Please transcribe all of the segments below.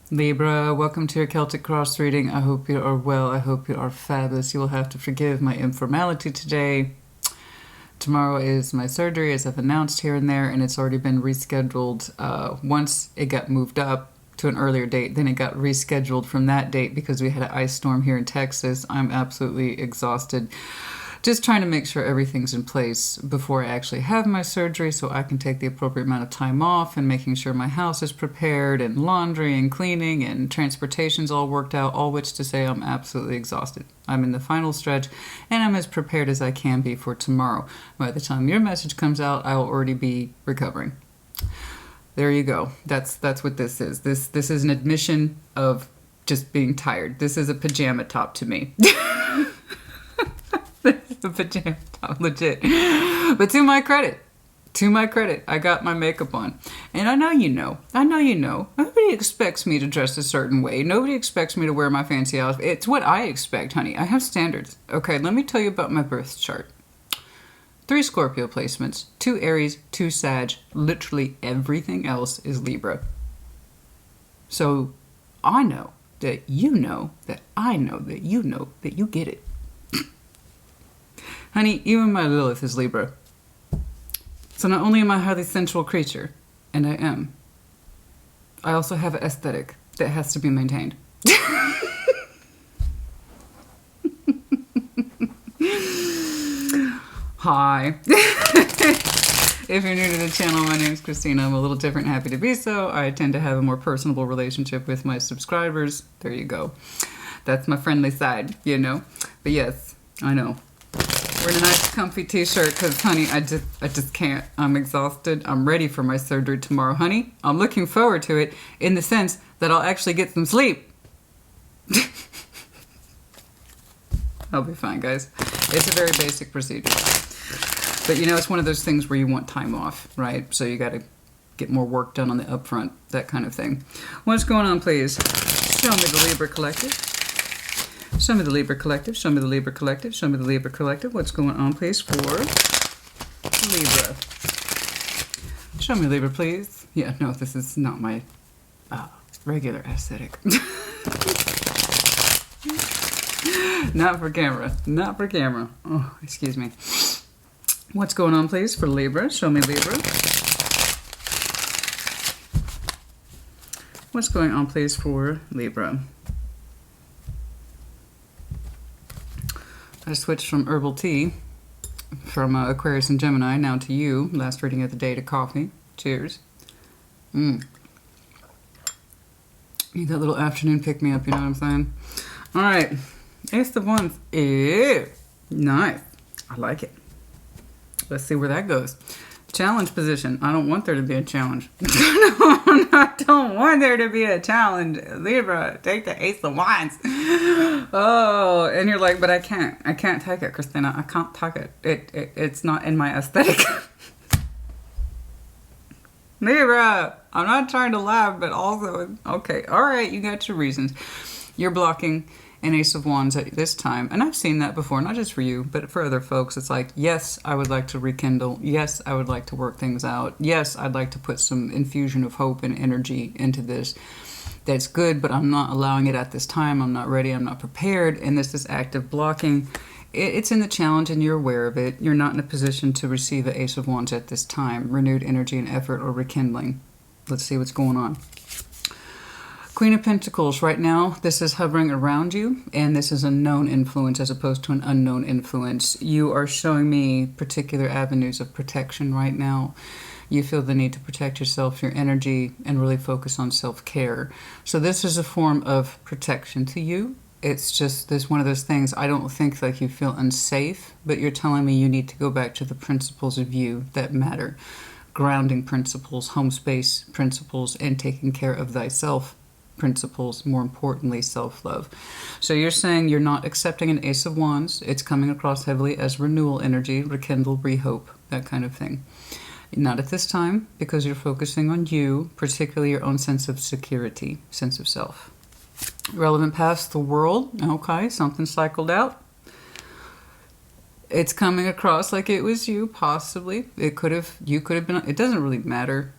Libra, welcome to your Celtic Cross reading. I hope you are well. I hope you are fabulous. You will have to forgive my informality today. Tomorrow is my surgery, as I've announced here and there, and it's already been rescheduled. Once it got moved up to an earlier date, then it got rescheduled from that date because we had an ice storm here in Texas. I'm absolutely exhausted. Just trying to make sure everything's in place before I actually have my surgery so I can take the appropriate amount of time off, and making sure my house is prepared and laundry and cleaning and transportation's all worked out, all which to say I'm absolutely exhausted. I'm in the final stretch and I'm as prepared as I can be for tomorrow. By the time your message comes out, I will already be recovering. There you go. That's what this is. This is an admission of just being tired. This is a pajama top to me. A pajama top, legit. But to my credit, I got my makeup on. And I know you know. Nobody expects me to dress a certain way. Nobody expects me to wear my fancy outfit. It's what I expect, honey. I have standards. Okay, let me tell you about my birth chart. 3 Scorpio placements, 2 Aries, 2 Sag. Literally everything else is Libra. So I know that you know that I know that you know that you get it. Honey, even my Lilith is Libra. So not only am I a highly sensual creature, and I am, I also have an aesthetic that has to be maintained. Hi. If you're new to the channel, my name is Christina. I'm a little different, happy to be so. I tend to have a more personable relationship with my subscribers. There you go. That's my friendly side, you know. But yes, I know. Wearing a nice comfy t-shirt because, honey, I just can't. I'm exhausted. I'm ready for my surgery tomorrow, honey. I'm looking forward to it in the sense that I'll actually get some sleep. I'll be fine, guys. It's a very basic procedure. But, you know, it's one of those things where you want time off, right? So you got to get more work done on the upfront, that kind of thing. What's going on, please? Show me the Libra Collective. Show me the Libra Collective. Show me the Libra Collective. Show me the Libra Collective. What's going on, please, for Libra? Show me Libra, please. Yeah, no, this is not my regular aesthetic. Not for camera. Not for camera. Oh, excuse me. What's going on, please, for Libra? Show me Libra. What's going on, please, for Libra? I switched from herbal tea from Aquarius and Gemini now to you. Last reading of the day to coffee. Cheers. Need that little afternoon pick-me-up, you know what I'm saying? All right. Ace of Wands. Ew. Nice. I like it. Let's see where that goes. Challenge position. I don't want there to be a challenge. I don't want there to be a challenge. Libra, take the Ace of Wands. Oh, and you're like, but I can't. I can't take it, Christina. I can't take it. It's not in my aesthetic. Libra, I'm not trying to laugh, but also, okay, all right, you got your reasons. You're blocking an Ace of Wands at this time, and I've seen that before, not just for you, but for other folks. It's like, yes, I would like to rekindle. Yes, I would like to work things out. Yes, I'd like to put some infusion of hope and energy into this. That's good, but I'm not allowing it at this time. I'm not ready. I'm not prepared, and this is active blocking. It's in the challenge, and you're aware of it. You're not in a position to receive an Ace of Wands at this time. Renewed energy and effort or rekindling. Let's see what's going on. Queen of Pentacles, right now, this is hovering around you, and this is a known influence as opposed to an unknown influence. You are showing me particular avenues of protection right now. You feel the need to protect yourself, your energy, and really focus on self-care. So this is a form of protection to you. It's just this one of those things, I don't think like you feel unsafe, but you're telling me you need to go back to the principles of you that matter. Grounding principles, home space principles, and taking care of thyself principles, more importantly, self-love. So you're saying you're not accepting an Ace of Wands. It's coming across heavily as renewal energy, rekindle, rehope, that kind of thing. Not at this time, because you're focusing on you, particularly your own sense of security, sense of self. Relevant past, the world. Okay, something cycled out. It's coming across like it was you, possibly. You could have been, it doesn't really matter.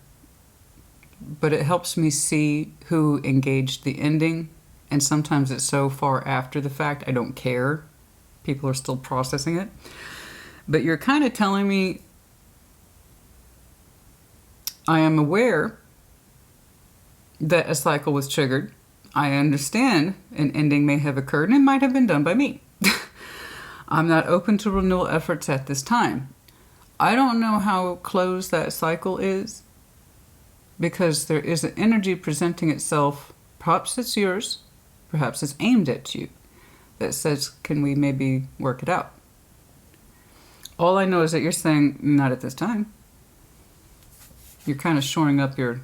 but it helps me see who engaged the ending. And sometimes it's so far after the fact, I don't care. People are still processing it. But you're kind of telling me, I am aware that a cycle was triggered. I understand an ending may have occurred and it might have been done by me. I'm not open to renewal efforts at this time. I don't know how close that cycle is, because there is an energy presenting itself. Perhaps it's yours, perhaps it's aimed at you, that says, can we maybe work it out? All I know is that you're saying, not at this time. You're kind of shoring up your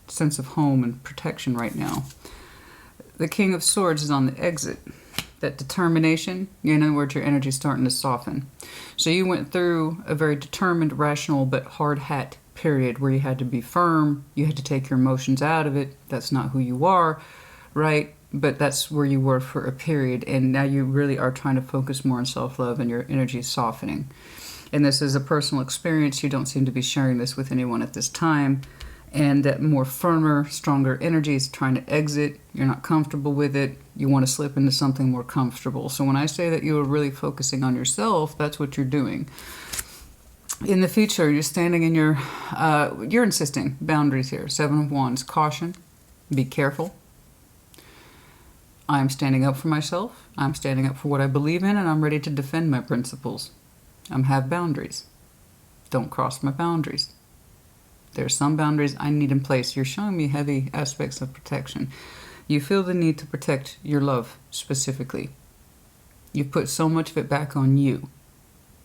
sense of home and protection right now. The King of Swords is on the exit. That determination, in other words, your energy is starting to soften. So you went through a very determined, rational, but hard hat period where you had to be firm. You had to take your emotions out of it. That's not who you are, right? But that's where you were for a period. And now you really are trying to focus more on self-love, and your energy is softening. And this is a personal experience. You don't seem to be sharing this with anyone at this time. And that more firmer, stronger energy is trying to exit. You're not comfortable with it. You want to slip into something more comfortable. So when I say that you are really focusing on yourself, that's what you're doing. In the future, you're standing in you're insisting boundaries here. 7 of Wands, caution, be careful. I'm standing up for myself. I'm standing up for what I believe in, and I'm ready to defend my principles. I have boundaries. Don't cross my boundaries. There are some boundaries I need in place. You're showing me heavy aspects of protection. You feel the need to protect your love specifically. You put so much of it back on you.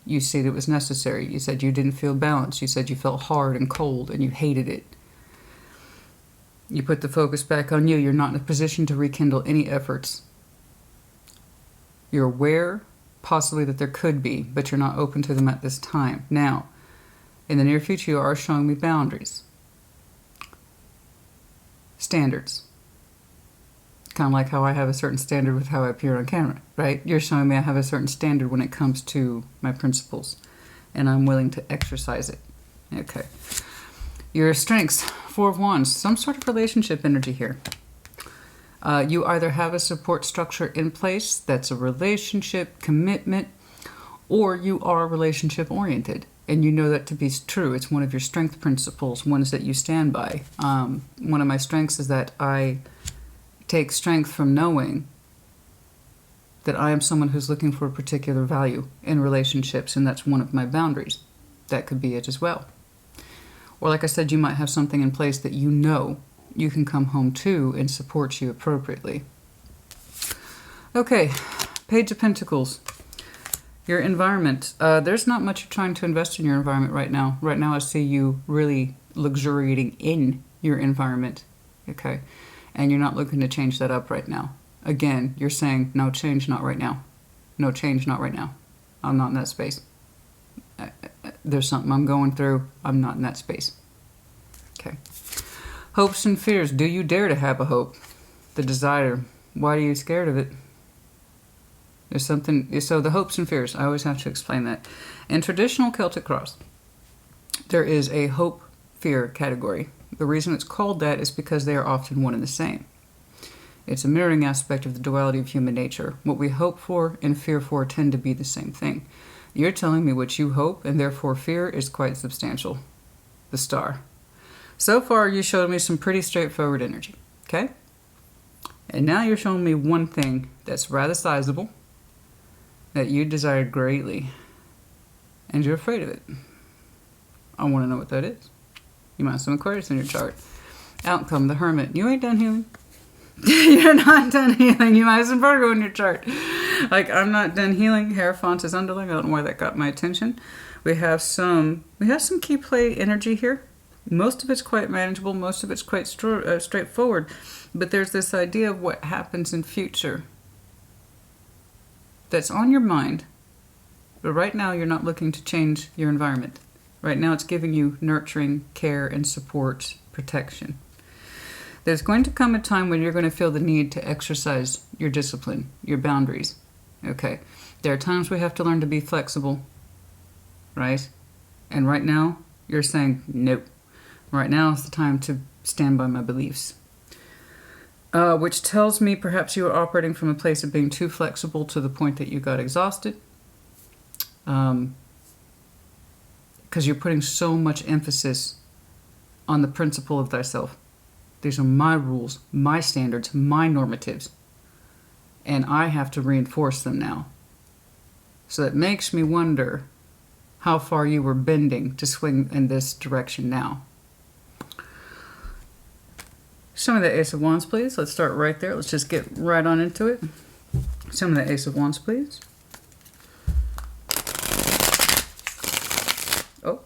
You said it was necessary. You said you didn't feel balanced. You said you felt hard and cold and you hated it. You put the focus back on you. You're not in a position to rekindle any efforts. You're aware, possibly, that there could be, but you're not open to them at this time. Now, in the near future, you are showing me boundaries. Standards. Kind of like how I have a certain standard with how I appear on camera, right? You're showing me I have a certain standard when it comes to my principles, and I'm willing to exercise it. Okay. Your strengths, 4 of Wands, some sort of relationship energy here. You either have a support structure in place that's a relationship commitment, or you are relationship oriented. And you know that to be true. It's one of your strength principles, ones that you stand by. One of my strengths is that I take strength from knowing that I am someone who's looking for a particular value in relationships, and that's one of my boundaries. That could be it as well. Or like I said, you might have something in place that you know you can come home to and supports you appropriately. Okay, Page of Pentacles. Your environment. There's not much you're trying to invest in your environment right now. Right now I see you really luxuriating in your environment. Okay? And you're not looking to change that up right now. Again, you're saying, no change, not right now. No change, not right now. I'm not in that space. There's something I'm going through. I'm not in that space. Okay. Hopes and fears. Do you dare to have a hope? The desire. Why are you scared of it? There's something, so the hopes and fears, I always have to explain that. In traditional Celtic cross, there is a hope-fear category. The reason it's called that is because they are often one and the same. It's a mirroring aspect of the duality of human nature. What we hope for and fear for tend to be the same thing. You're telling me what you hope and therefore fear is quite substantial. The Star. So far, you showed me some pretty straightforward energy, okay? And now you're showing me one thing that's rather sizable, that you desire greatly, and you're afraid of it. I want to know what that is. You might have some Aquarius in your chart. Outcome, the Hermit. You ain't done healing. You're not done healing. You might have some Virgo in your chart. Like, I'm not done healing. Hierophant is underlying. I don't know why that got my attention. We have some key play energy here. Most of it's quite manageable. Most of it's quite straightforward. But there's this idea of what happens in future that's on your mind, but right now you're not looking to change your environment. Right now it's giving you nurturing, care, and support, protection. There's going to come a time when you're going to feel the need to exercise your discipline, your boundaries. Okay, there are times we have to learn to be flexible, right? And right now you're saying, nope. Right now is the time to stand by my beliefs. Which tells me perhaps you are operating from a place of being too flexible to the point that you got exhausted. Because you're putting so much emphasis on the principle of thyself. These are my rules, my standards, my normatives. And I have to reinforce them now. So that makes me wonder how far you were bending to swing in this direction now. Show me the Ace of Wands, please. Let's start right there. Let's just get right on into it. Show me the Ace of Wands, please. Oh.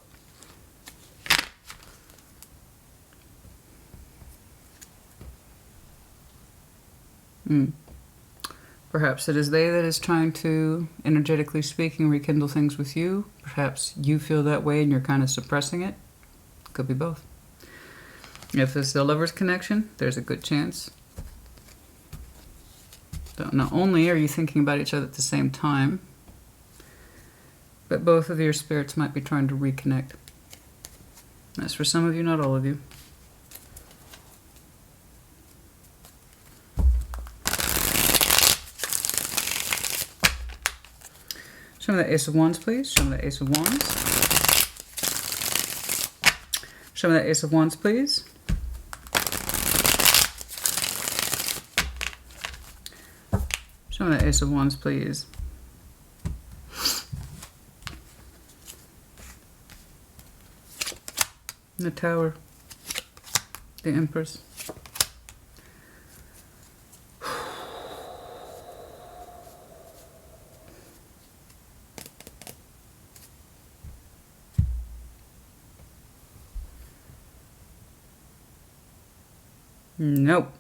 Perhaps it is they that is trying to, energetically speaking, rekindle things with you. Perhaps you feel that way and you're kind of suppressing it. Could be both. If it's the lover's connection, there's a good chance. So not only are you thinking about each other at the same time, but both of your spirits might be trying to reconnect. That's for some of you, not all of you. Show me the Ace of Wands, please. Show me the Ace of Wands. Show me the Ace of Wands, please. Show me the Ace of Wands, please. The Tower. The Empress. Nope.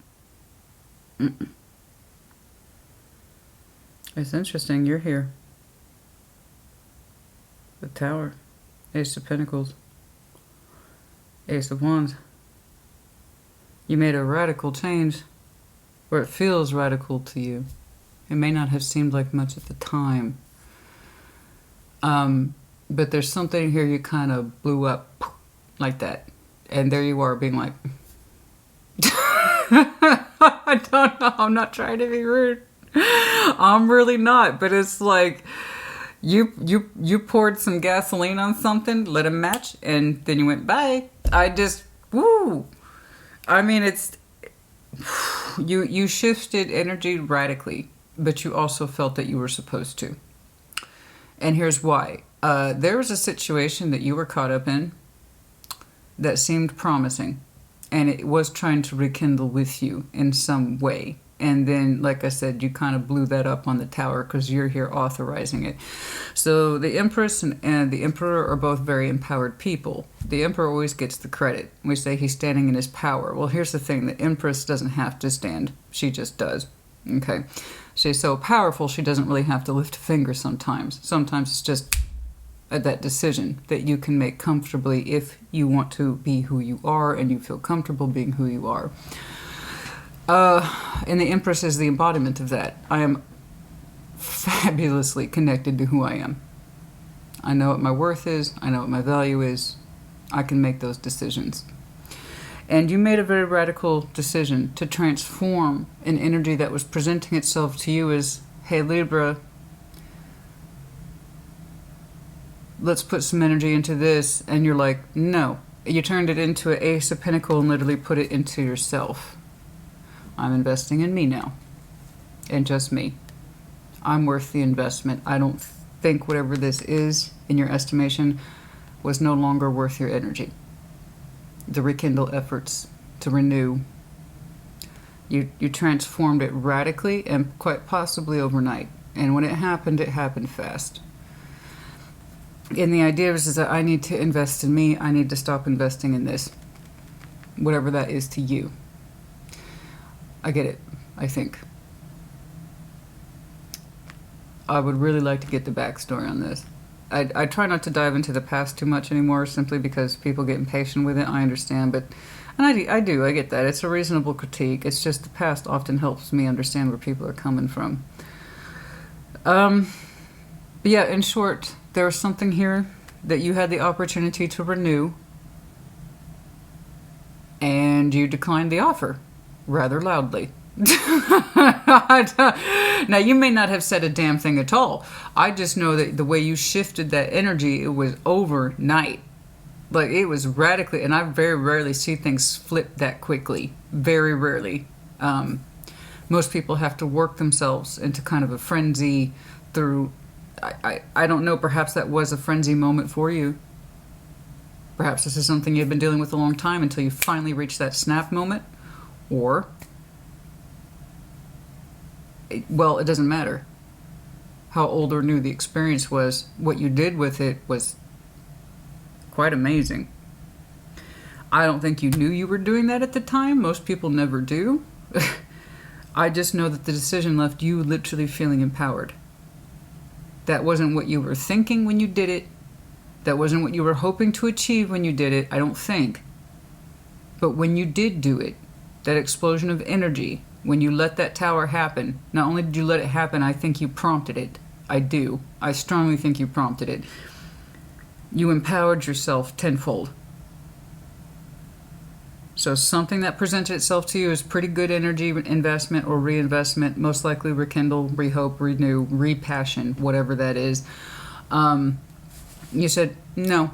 It's interesting. You're here. The Tower. Ace of Pentacles. Ace of Wands. You made a radical change, or it feels radical to you. It may not have seemed like much at the time. But there's something here you kind of blew up like that. And there you are being like... I don't know. I'm not trying to be rude. I'm really not. But it's like you poured some gasoline on something, let it match, and then you went bye. Woo. I mean, it's you shifted energy radically, but you also felt that you were supposed to. And here's why. There was a situation that you were caught up in that seemed promising. And it was trying to rekindle with you in some way. And then, like I said, you kind of blew that up on the Tower because you're here authorizing it. So the Empress and the Emperor are both very empowered people. The Emperor always gets the credit. We say he's standing in his power. Well, here's the thing. The Empress doesn't have to stand. She just does. Okay? She's so powerful, she doesn't really have to lift a finger sometimes. Sometimes it's just that decision that you can make comfortably if you want to be who you are and you feel comfortable being who you are. And the Empress is the embodiment of that. I am fabulously connected to who I am. I know what my worth is. I know what my value is. I can make those decisions. And you made a very radical decision to transform an energy that was presenting itself to you as, hey, Libra, let's put some energy into this. And you're like, no. You turned it into an Ace of Pentacles and literally put it into yourself. I'm investing in me now. And just me. I'm worth the investment. I don't think whatever this is, in your estimation, was no longer worth your energy. The rekindle efforts to renew. You transformed it radically and quite possibly overnight. And when it happened fast. And the idea is that I need to invest in me. I need to stop investing in this. Whatever that is to you. I get it, I think. I would really like to get the backstory on this. I try not to dive into the past too much anymore, simply because people get impatient with it. I understand, but... And I get that. It's a reasonable critique. It's just the past often helps me understand where people are coming from. But yeah, in short, there was something here that you had the opportunity to renew. And and you declined the offer rather loudly. Now, you may not have said a damn thing at all. I just know that the way you shifted that energy, it was overnight. Like, it was radically, and I very rarely see things flip that quickly. Very rarely. Most people have to work themselves into kind of a frenzy through, I don't know, perhaps that was a frenzy moment for you. Perhaps this is something you've been dealing with a long time until you finally reach that snap moment. Or, well, it doesn't matter how old or new the experience was. What you did with it was quite amazing. I don't think you knew you were doing that at the time. Most people never do. I just know that the decision left you literally feeling empowered. That wasn't what you were thinking when you did it. That wasn't what you were hoping to achieve when you did it, I don't think. But when you did do it, that explosion of energy, when you let that tower happen, not only did you let it happen, I think you prompted it. I do. I strongly think you prompted it. You empowered yourself tenfold. So something that presented itself to you as pretty good energy investment or reinvestment, most likely rekindle, rehope, renew, repassion, whatever that is. You said no.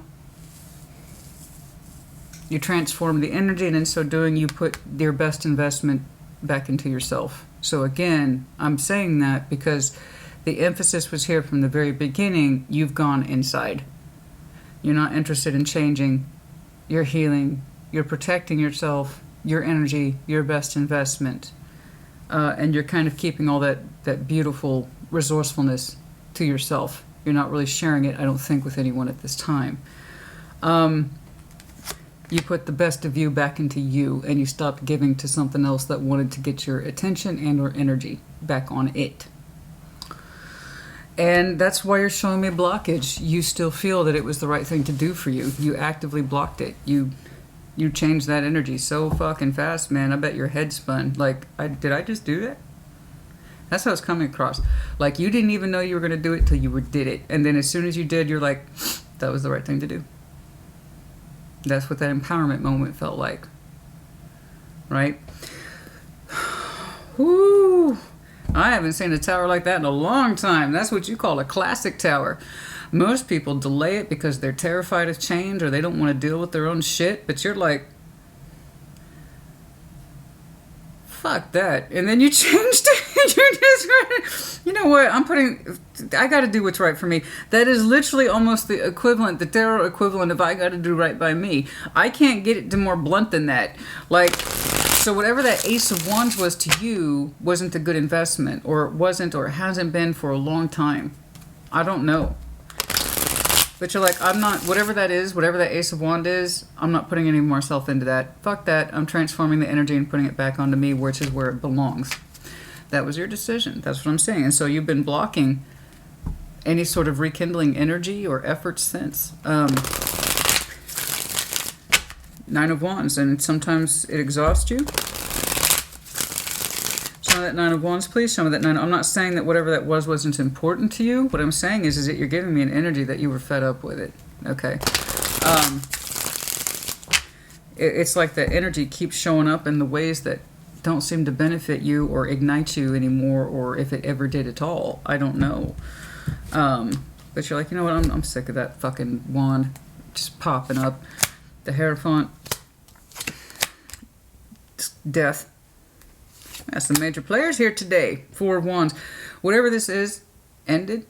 You transformed the energy, and in so doing, you put your best investment back into yourself. So again, I'm saying that because the emphasis was here from the very beginning. You've gone inside. You're not interested in changing. You're healing. You're protecting yourself, your energy, your best investment. And you're kind of keeping all that beautiful resourcefulness to yourself. You're not really sharing it, I don't think, with anyone at this time. You put the best of you back into you, and you stopped giving to something else that wanted to get your attention and or energy back on it. And that's why you're showing me blockage. You still feel that it was the right thing to do for you. You actively blocked it. You changed that energy so fucking fast, man. I bet your head spun. Like, did I just do that? That's how it's coming across. Like, you didn't even know you were going to do it till you did it. And then as soon as you did, you're like, that was the right thing to do. That's what that empowerment moment felt like. Right? Whoo! I haven't seen a tower like that in a long time. That's what you call a classic tower. Most people delay it because they're terrified of change or they don't want to deal with their own shit. But you're like, fuck that. And then you changed it. You're just, you know what? I got to do what's right for me. That is literally almost the equivalent, the tarot equivalent of I got to do right by me. I can't get it to more blunt than that. Like, so whatever that Ace of Wands was to you wasn't a good investment, or it wasn't, or it hasn't been for a long time. I don't know. But you're like, I'm not, whatever that is, whatever that Ace of Wands is, I'm not putting any more self into that. Fuck that. I'm transforming the energy and putting it back onto me, which is where it belongs. That was your decision. That's what I'm saying. And so you've been blocking any sort of rekindling energy or effort since. Nine of Wands, and sometimes it exhausts you. Some of that Nine of Wands, please. Some of that Nine. I'm not saying that whatever that was wasn't important to you. What I'm saying is that you're giving me an energy that you were fed up with it. Okay. It's like the energy keeps showing up in the ways that don't seem to benefit you or ignite you anymore, or if it ever did at all. I don't know. But you're like, you know what? I'm sick of that fucking wand just popping up. The Hierophant. Death. That's the major players here today. Four of Wands. Whatever this is, ended.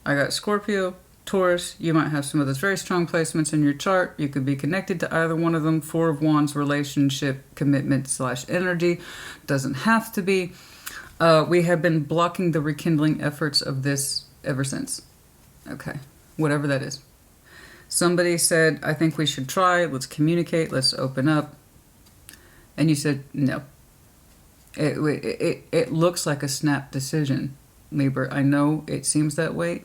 I got Scorpio, Taurus. You might have some of those very strong placements in your chart. You could be connected to either one of them. Four of Wands, relationship, commitment / energy. Doesn't have to be. We have been blocking the rekindling efforts of this ever since. Okay. Whatever that is. Somebody said, I think we should try. Let's communicate. Let's open up. And you said, no. It looks like a snap decision, Libra. I know it seems that way.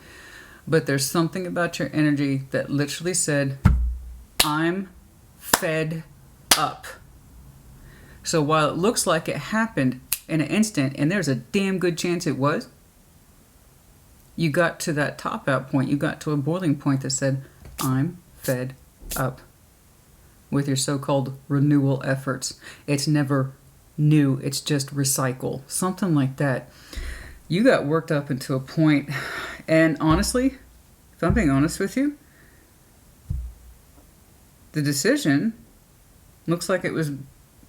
But there's something about your energy that literally said, I'm fed up. So while it looks like it happened in an instant, and there's a damn good chance it was, you got to that top out point. You got to a boiling point that said, I'm fed up. with your so-called renewal efforts. It's never new, it's just recycle. Something like that. You got worked up into a point, and honestly, if I'm being honest with you, the decision looks like it was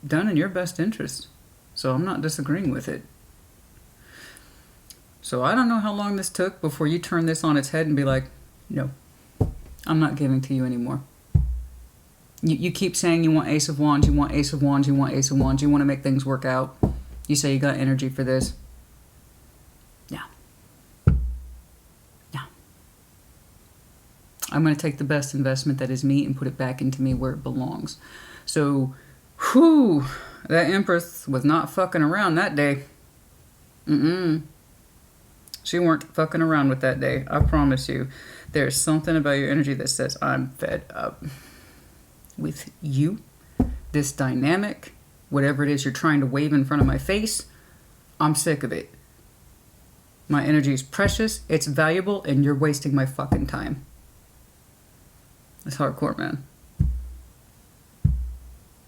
done in your best interest. So I'm not disagreeing with it. So I don't know how long this took before you turn this on its head and be like, no, I'm not giving to you anymore. You keep saying you want Ace of Wands, you want Ace of Wands, you want Ace of Wands, you want to make things work out. You say you got energy for this. Yeah. Yeah. I'm going to take the best investment that is me and put it back into me where it belongs. So, whew, that Empress was not fucking around that day. She weren't fucking around with that day. I promise you. There's something about your energy that says, I'm fed up with you, this dynamic, whatever it is you're trying to wave in front of my face. I'm sick of it. My energy is precious, it's valuable, and you're wasting my fucking time. That's hardcore, man.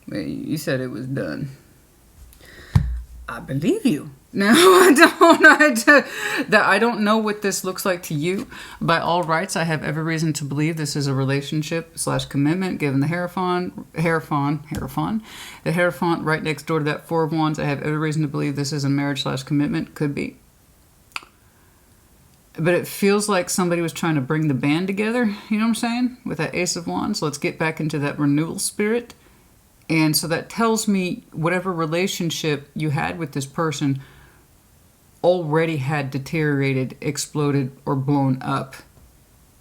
Wait, you said it was done. I believe you. No, I don't know what this looks like to you. By all rights, I have every reason to believe this is a relationship / commitment, given the Hierophant right next door to that Four of Wands. I have every reason to believe this is a marriage / commitment. Could be. But it feels like somebody was trying to bring the band together, you know what I'm saying? With that Ace of Wands. Let's get back into that renewal spirit. And so that tells me whatever relationship you had with this person already had deteriorated, exploded, or blown up.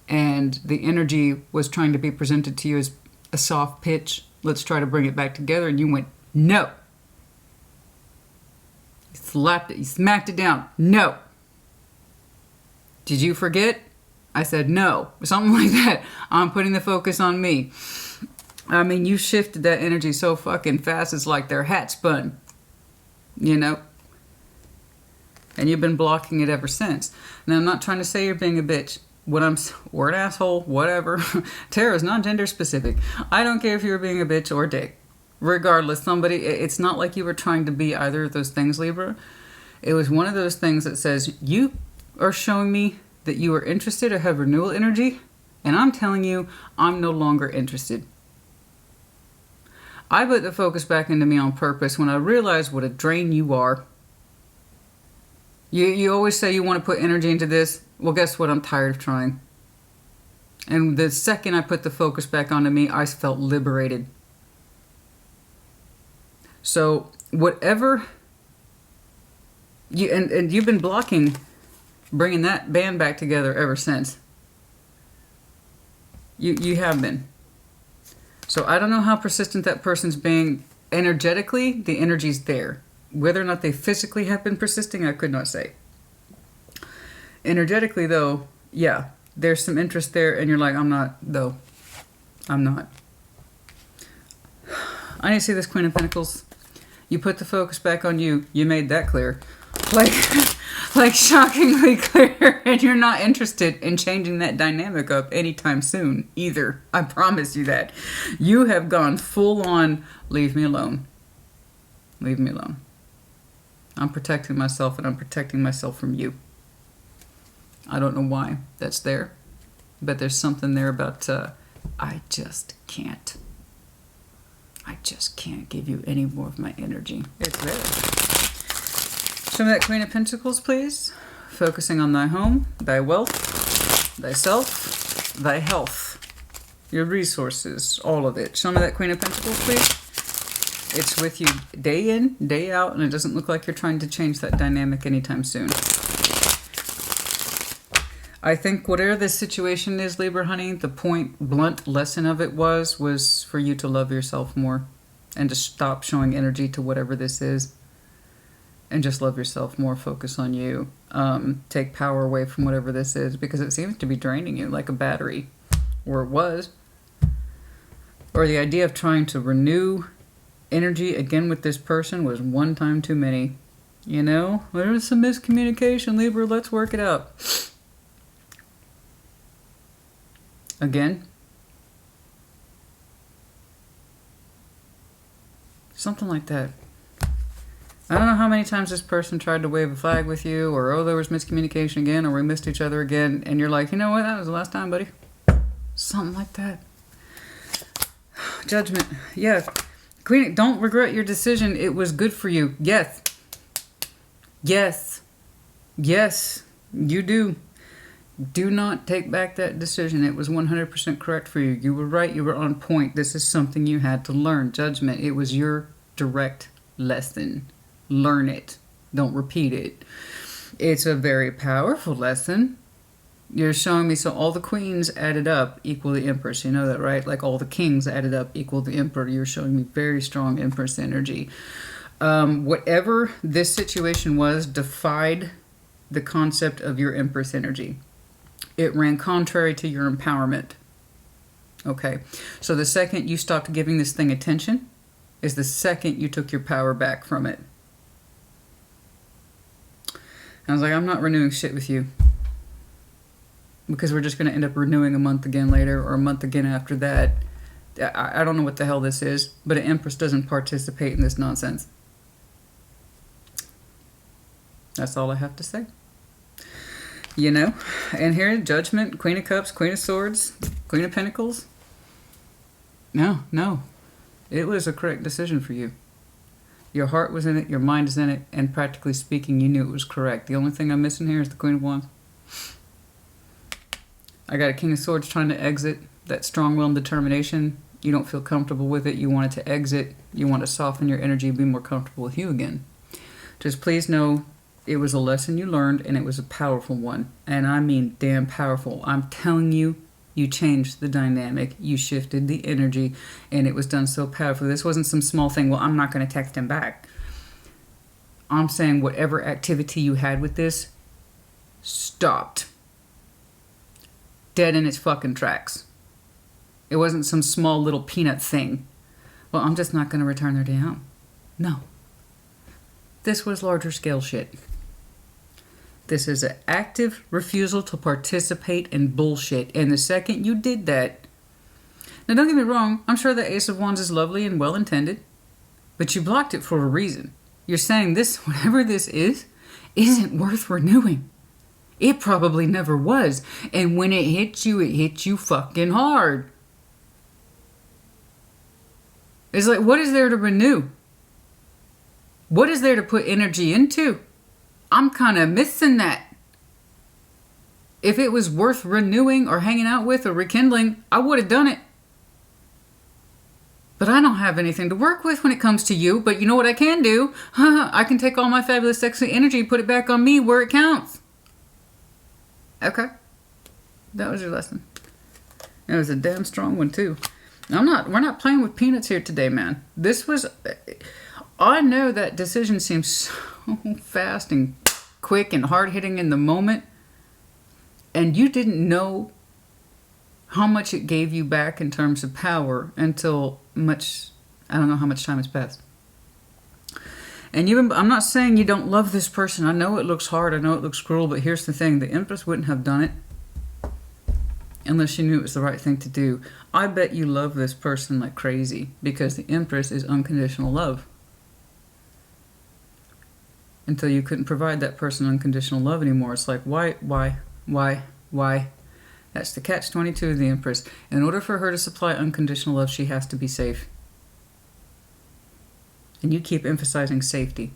And the energy was trying to be presented to you as a soft pitch. Let's try to bring it back together. And you went, no. You slapped it. You smacked it down. No. Did you forget? I said no. Something like that. I'm putting the focus on me. I mean, you shifted that energy so fucking fast, it's like their hat spun. You know? And you've been blocking it ever since. Now, I'm not trying to say you're being a bitch. Or an asshole, whatever. Tarot is not gender specific. I don't care if you're being a bitch or a dick. Regardless, it's not like you were trying to be either of those things, Libra. It was one of those things that says, you are showing me that you are interested or have renewal energy, and I'm telling you, I'm no longer interested. I put the focus back into me on purpose when I realized what a drain you are. You always say you want to put energy into this. Well, guess what? I'm tired of trying. And the second I put the focus back onto me, I felt liberated. So whatever and you've been blocking bringing that band back together ever since. You have been. So I don't know how persistent that person's being. Energetically, the energy's there. Whether or not they physically have been persisting, I could not say. Energetically, though, yeah, there's some interest there, and you're like, I'm not, though. I'm not. I need to see this Queen of Pentacles. You put the focus back on you. You made that clear. Like shockingly clear, and you're not interested in changing that dynamic up anytime soon either. I promise you that. You have gone full on, leave me alone. Leave me alone. I'm protecting myself, and I'm protecting myself from you. I don't know why that's there, but there's something there about, I just can't. I just can't give you any more of my energy. It's there. Show me that Queen of Pentacles, please. Focusing on thy home, thy wealth, thyself, thy health, your resources, all of it. Show me that Queen of Pentacles, please. It's with you day in, day out, and it doesn't look like you're trying to change that dynamic anytime soon. I think whatever this situation is, Libra honey, the blunt lesson of it was for you to love yourself more and to stop showing energy to whatever this is. And just love yourself more, focus on you. Take power away from whatever this is, because it seems to be draining you like a battery. Or it was. Or the idea of trying to renew energy again with this person was one time too many. You know? There was some miscommunication, Libra. Let's work it out. Again. Something like that. I don't know how many times this person tried to wave a flag with you, or, oh, there was miscommunication again, or we missed each other again, and you're like, you know what, that was the last time, buddy. Something like that. Judgment. Yeah. Queen, don't regret your decision. It was good for you. Yes. Yes. Yes. You do. Do not take back that decision. It was 100% correct for you. You were right. You were on point. This is something you had to learn. Judgment. It was your direct lesson. Learn it. Don't repeat it. It's a very powerful lesson. You're showing me, so all the queens added up equal the empress. You know that, right? Like all the kings added up equal the emperor. You're showing me very strong empress energy. Whatever this situation was defied the concept of your empress energy. It ran contrary to your empowerment. Okay. So the second you stopped giving this thing attention is the second you took your power back from it. I was like, I'm not renewing shit with you. Because we're just going to end up renewing a month again later, or a month again after that. I don't know what the hell this is, but an empress doesn't participate in this nonsense. That's all I have to say. You know? And here, Judgment, Queen of Cups, Queen of Swords, Queen of Pentacles. No. It was a correct decision for you. Your heart was in it, your mind is in it, and practically speaking, you knew it was correct. The only thing I'm missing here is the Queen of Wands. I got a King of Swords trying to exit. That strong will and determination. You don't feel comfortable with it. You want it to exit. You want to soften your energy and be more comfortable with you again. Just please know it was a lesson you learned, and it was a powerful one. And I mean damn powerful. I'm telling you, you changed the dynamic. You shifted the energy, and it was done so powerfully. This wasn't some small thing. Well, I'm not going to text him back. I'm saying whatever activity you had with this stopped. Dead in its fucking tracks. It wasn't some small little peanut thing. Well, I'm just not going to return their DM. No. This was larger scale shit. This is an active refusal to participate in bullshit. And the second you did that... Now, don't get me wrong. I'm sure the Ace of Wands is lovely and well-intended. But you blocked it for a reason. You're saying this, whatever this is, isn't worth renewing. It probably never was. And when it hit you fucking hard. It's like, what is there to renew? What is there to put energy into? I'm kind of missing that. If it was worth renewing or hanging out with or rekindling, I would have done it. But I don't have anything to work with when it comes to you. But you know what I can do? I can take all my fabulous sexy energy, put it back on me where it counts. Okay. That was your lesson. It was a damn strong one too. We're not playing with peanuts here today, man. This was, I know that decision seems so fast and quick and hard-hitting in the moment. And you didn't know how much it gave you back in terms of power until I don't know how much time has passed. And I'm not saying you don't love this person. I know it looks hard. I know it looks cruel. But here's the thing. The Empress wouldn't have done it unless she knew it was the right thing to do. I bet you love this person like crazy because the Empress is unconditional love. Until you couldn't provide that person unconditional love anymore. It's like, why? That's the catch-22 of the Empress. In order for her to supply unconditional love, she has to be safe. And you keep emphasizing safety,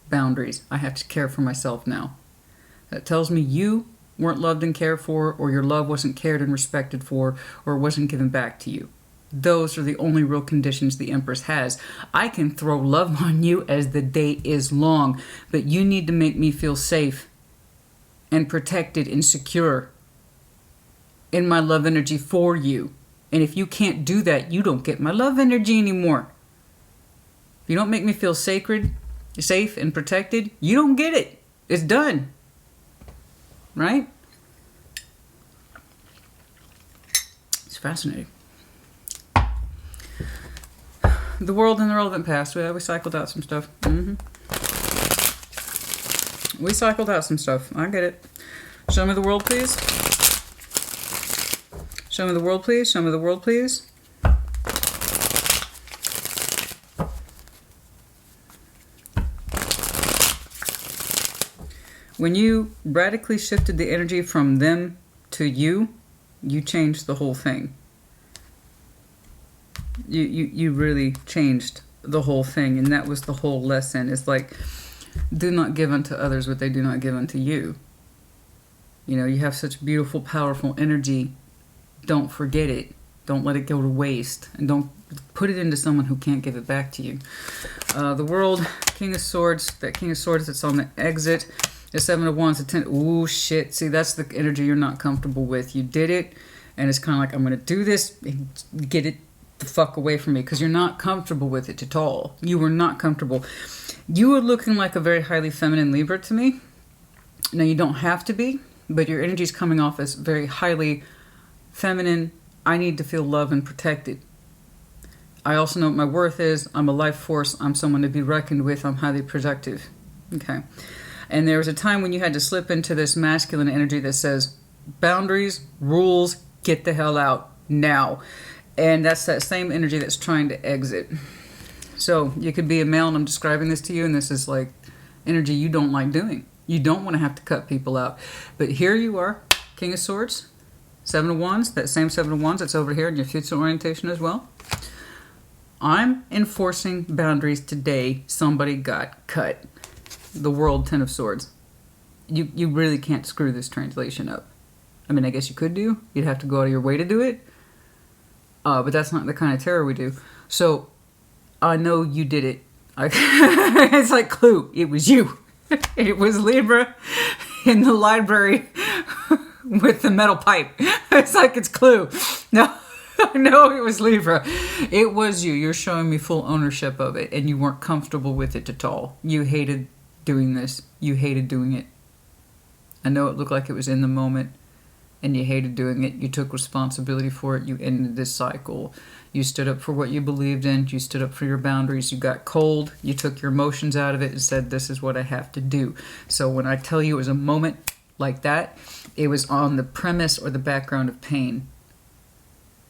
boundaries. I have to care for myself now. That tells me you weren't loved and cared for, or your love wasn't cared and respected for, or wasn't given back to you. Those are the only real conditions the Empress has. I can throw love on you as the day is long, but you need to make me feel safe and protected and secure in my love energy for you. And if you can't do that, you don't get my love energy anymore. If you don't make me feel sacred, safe, and protected, you don't get it. It's done. Right? It's fascinating. The world and the relevant past. We cycled out some stuff. We cycled out some stuff. I get it. Show me the world, please. Show me the world, please. Show me the world, please. When you radically shifted the energy from them to you, you changed the whole thing. You really changed the whole thing, and that was the whole lesson. It's like, do not give unto others what they do not give unto you. You know, you have such beautiful, powerful energy. Don't forget it. Don't let it go to waste. And don't put it into someone who can't give it back to you. The World, King of Swords, that King of Swords that's on the exit. The Seven of Wands, the Ten. Ooh, shit. See, that's the energy you're not comfortable with. You did it, and it's kind of like, I'm going to do this and get it the fuck away from me, because you're not comfortable with it at all. You were not comfortable. You were looking like a very highly feminine Libra to me. Now, you don't have to be, but your energy is coming off as very highly feminine. I need to feel loved and protected. I also know what my worth is. I'm a life force. I'm someone to be reckoned with. I'm highly productive. Okay. And there was a time when you had to slip into this masculine energy that says, boundaries, rules, get the hell out now. And that's that same energy that's trying to exit. So you could be a male, and I'm describing this to you, and this is like energy you don't like doing. You don't want to have to cut people out. But here you are, King of Swords, Seven of Wands, that same Seven of Wands that's over here in your future orientation as well. I'm enforcing boundaries today. Somebody got cut. The World, Ten of Swords. You really can't screw this translation up. I mean, I guess you could do. You'd have to go out of your way to do it. But that's not the kind of terror we do. So, I know you did it. It's like Clue. It was you. It was Libra in the library with the metal pipe. It's like it's Clue. No, it was Libra. It was you. You're showing me full ownership of it, and you weren't comfortable with it at all. You hated doing this. You hated doing it. I know it looked like it was in the moment, and you hated doing it. You took responsibility for it. You ended this cycle. You stood up for what you believed in. You stood up for your boundaries. You got cold. You took your emotions out of it and said, this is what I have to do. So when I tell you it was a moment like that, it was on the premise or the background of pain.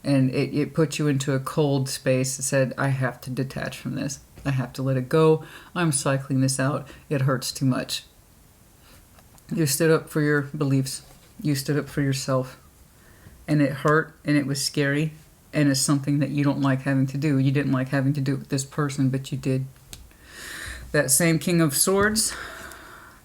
And it put you into a cold space that said, I have to detach from this. I have to let it go. I'm cycling this out. It hurts too much. You stood up for your beliefs. You stood up for yourself. And it hurt, and it was scary, and it's something that you don't like having to do. You didn't like having to do it with this person, but you did. That same King of Swords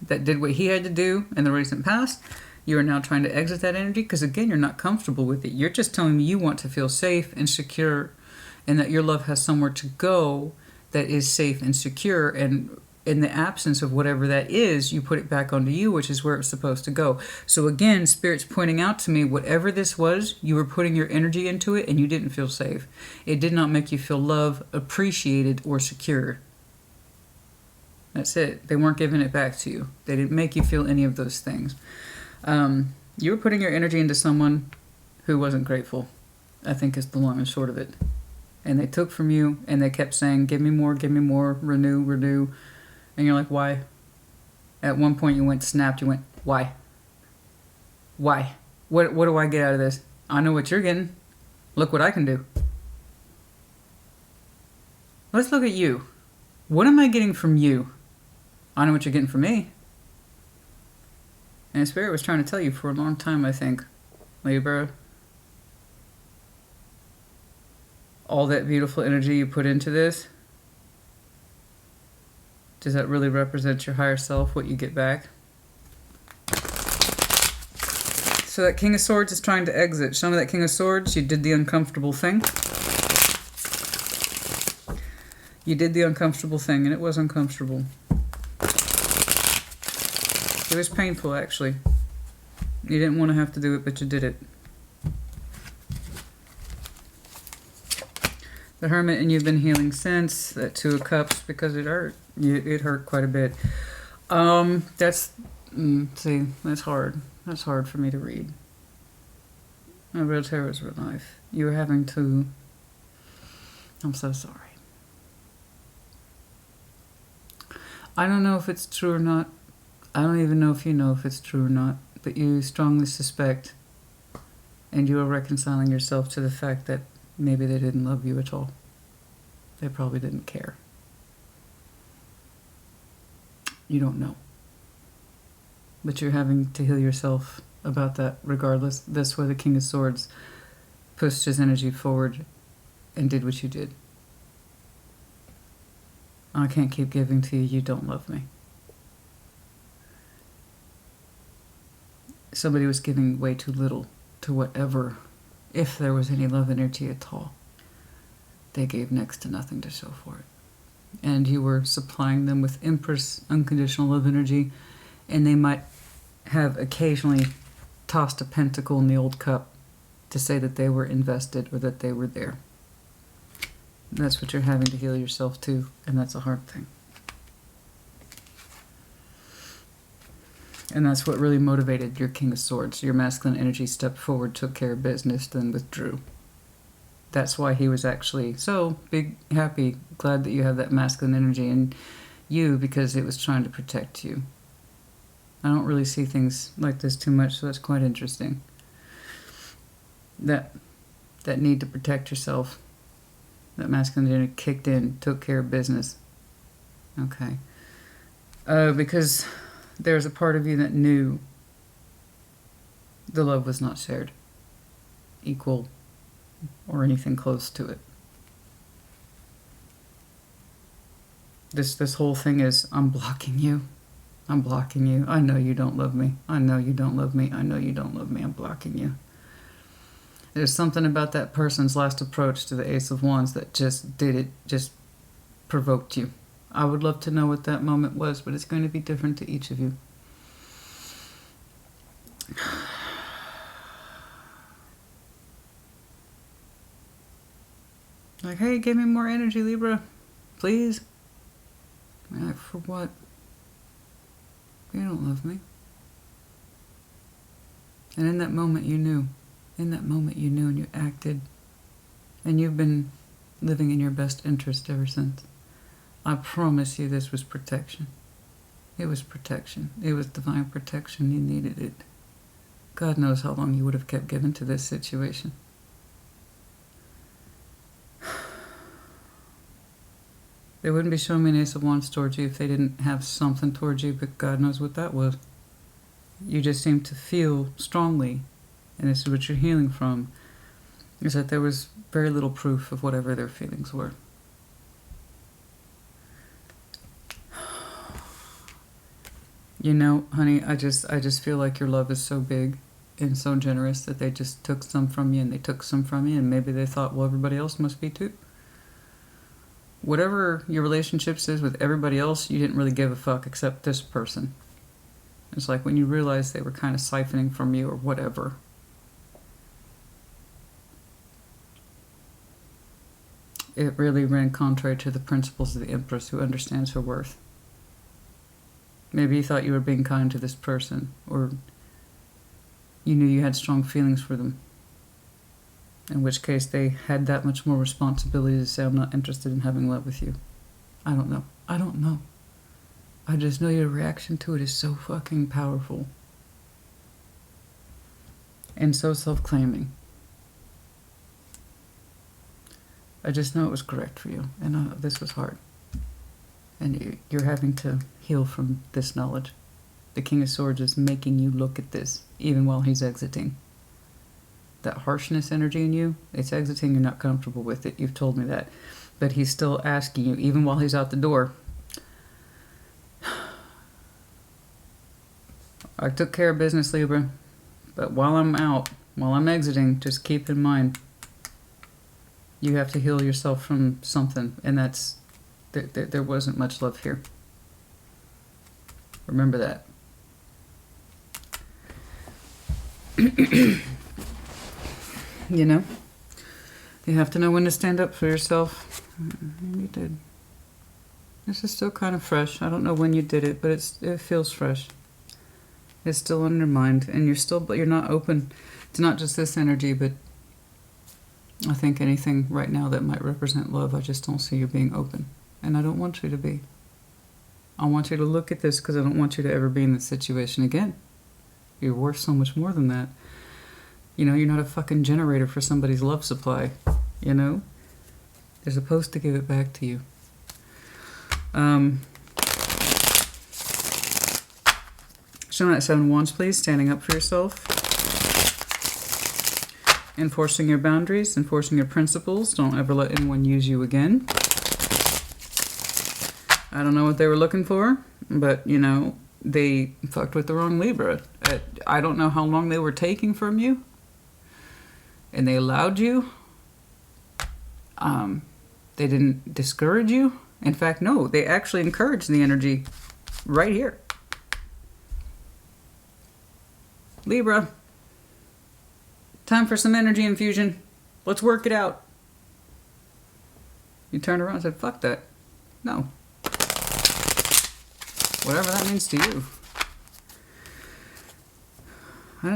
that did what he had to do in the recent past, you are now trying to exit that energy because, again, you're not comfortable with it. You're just telling me you want to feel safe and secure, and that your love has somewhere to go that is safe and secure, and in the absence of whatever that is, you put it back onto you, which is where it's supposed to go. So again, Spirit's pointing out to me, whatever this was, you were putting your energy into it, and you didn't feel safe. It did not make you feel loved, appreciated, or secure. That's it. They weren't giving it back to you. They didn't make you feel any of those things. You were putting your energy into someone who wasn't grateful, I think is the long and short of it. And they took from you, and they kept saying, give me more, renew, renew. And you're like, why? At one point you snapped, you went, why? Why? What do I get out of this? I know what you're getting. Look what I can do. Let's look at you. What am I getting from you? I know what you're getting from me. And Spirit was trying to tell you for a long time, I think, Libra, all that beautiful energy you put into this, does that really represent your higher self, what you get back? So that King of Swords is trying to exit. Show me that King of Swords. You did the uncomfortable thing. You did the uncomfortable thing, and it was uncomfortable. It was painful, actually. You didn't want to have to do it, but you did it. The Hermit, and you've been healing since. That Two of Cups, because it hurt. It hurt quite a bit. That's hard. That's hard for me to read. A real terror's real life. You're having to... I'm so sorry. I don't know if it's true or not. I don't even know if you know if it's true or not. But you strongly suspect, and you are reconciling yourself to the fact that maybe they didn't love you at all. They probably didn't care. You don't know. But you're having to heal yourself about that regardless. That's why the King of Swords pushed his energy forward and did what you did. I can't keep giving to you. You don't love me. Somebody was giving way too little to whatever, if there was any love energy at all. They gave next to nothing to show for it. And you were supplying them with Empress unconditional love energy, and they might have occasionally tossed a pentacle in the old cup to say that they were invested or that they were there. That's what you're having to heal yourself to, and that's a hard thing. And that's what really motivated your King of Swords. Your masculine energy stepped forward, took care of business, then withdrew. That's why he was actually so big, happy, glad that you have that masculine energy in you, because it was trying to protect you. I don't really see things like this too much, so that's quite interesting. That need to protect yourself, that masculine energy kicked in, took care of business. Okay. Because there's a part of you that knew the love was not shared, equal, or anything close to it. This whole thing is, I'm blocking you. I'm blocking you. I know you don't love me. I know you don't love me. I know you don't love me. I'm blocking you. There's something about that person's last approach to the Ace of Wands that just did it, just provoked you. I would love to know what that moment was, but it's going to be different to each of you. Like, hey, give me more energy, Libra. Please. I'm like, for what? You don't love me. And in that moment you knew. In that moment you knew, and you acted. And you've been living in your best interest ever since. I promise you this was protection. It was protection. It was divine protection. You needed it. God knows how long you would have kept giving to this situation. They wouldn't be showing me an Ace of Wands towards you if they didn't have something towards you, but God knows what that was. You just seem to feel strongly, and this is what you're healing from, is that there was very little proof of whatever their feelings were. You know, honey, I just feel like your love is so big and so generous that they just took some from you, and they took some from you, and maybe they thought, well, everybody else must be too. Whatever your relationships is with everybody else, you didn't really give a fuck except this person. It's like when you realize they were kind of siphoning from you or whatever. It really ran contrary to the principles of the Empress, who understands her worth. Maybe you thought you were being kind to this person, or you knew you had strong feelings for them. In which case they had that much more responsibility to say, I'm not interested in having love with you. I don't know. I don't know. I just know your reaction to it is so fucking powerful. And so self-claiming. I just know it was correct for you. And this was hard. And you're having to heal from this knowledge. The King of Swords is making you look at this, even while he's exiting. That harshness energy in you, it's exiting, you're not comfortable with it. You've told me that. But he's still asking you, even while he's out the door. I took care of business, Libra. But while I'm out, while I'm exiting, just keep in mind, you have to heal yourself from something. And that's, there wasn't much love here. Remember that. You know, you have to know when to stand up for yourself. You did. This is still kind of fresh. I don't know when you did it, but it feels fresh. It's still on your mind, and you're not open to not just this energy, but I think anything right now that might represent love. I just don't see you being open, and I don't want you to be. I want you to look at this because I don't want you to ever be in this situation again. You're worth so much more than that. You know, you're not a fucking generator for somebody's love supply, you know? They're supposed to give it back to you. Showing that Seven of Wands, please. Standing up for yourself. Enforcing your boundaries. Enforcing your principles. Don't ever let anyone use you again. I don't know what they were looking for, but, you know, they fucked with the wrong Libra. I don't know how long they were taking from you. And they allowed you. They didn't discourage you. In fact, no, they actually encouraged the energy right here. Libra, time for some energy infusion. Let's work it out. You turned around and said, fuck that. No. Whatever that means to you. I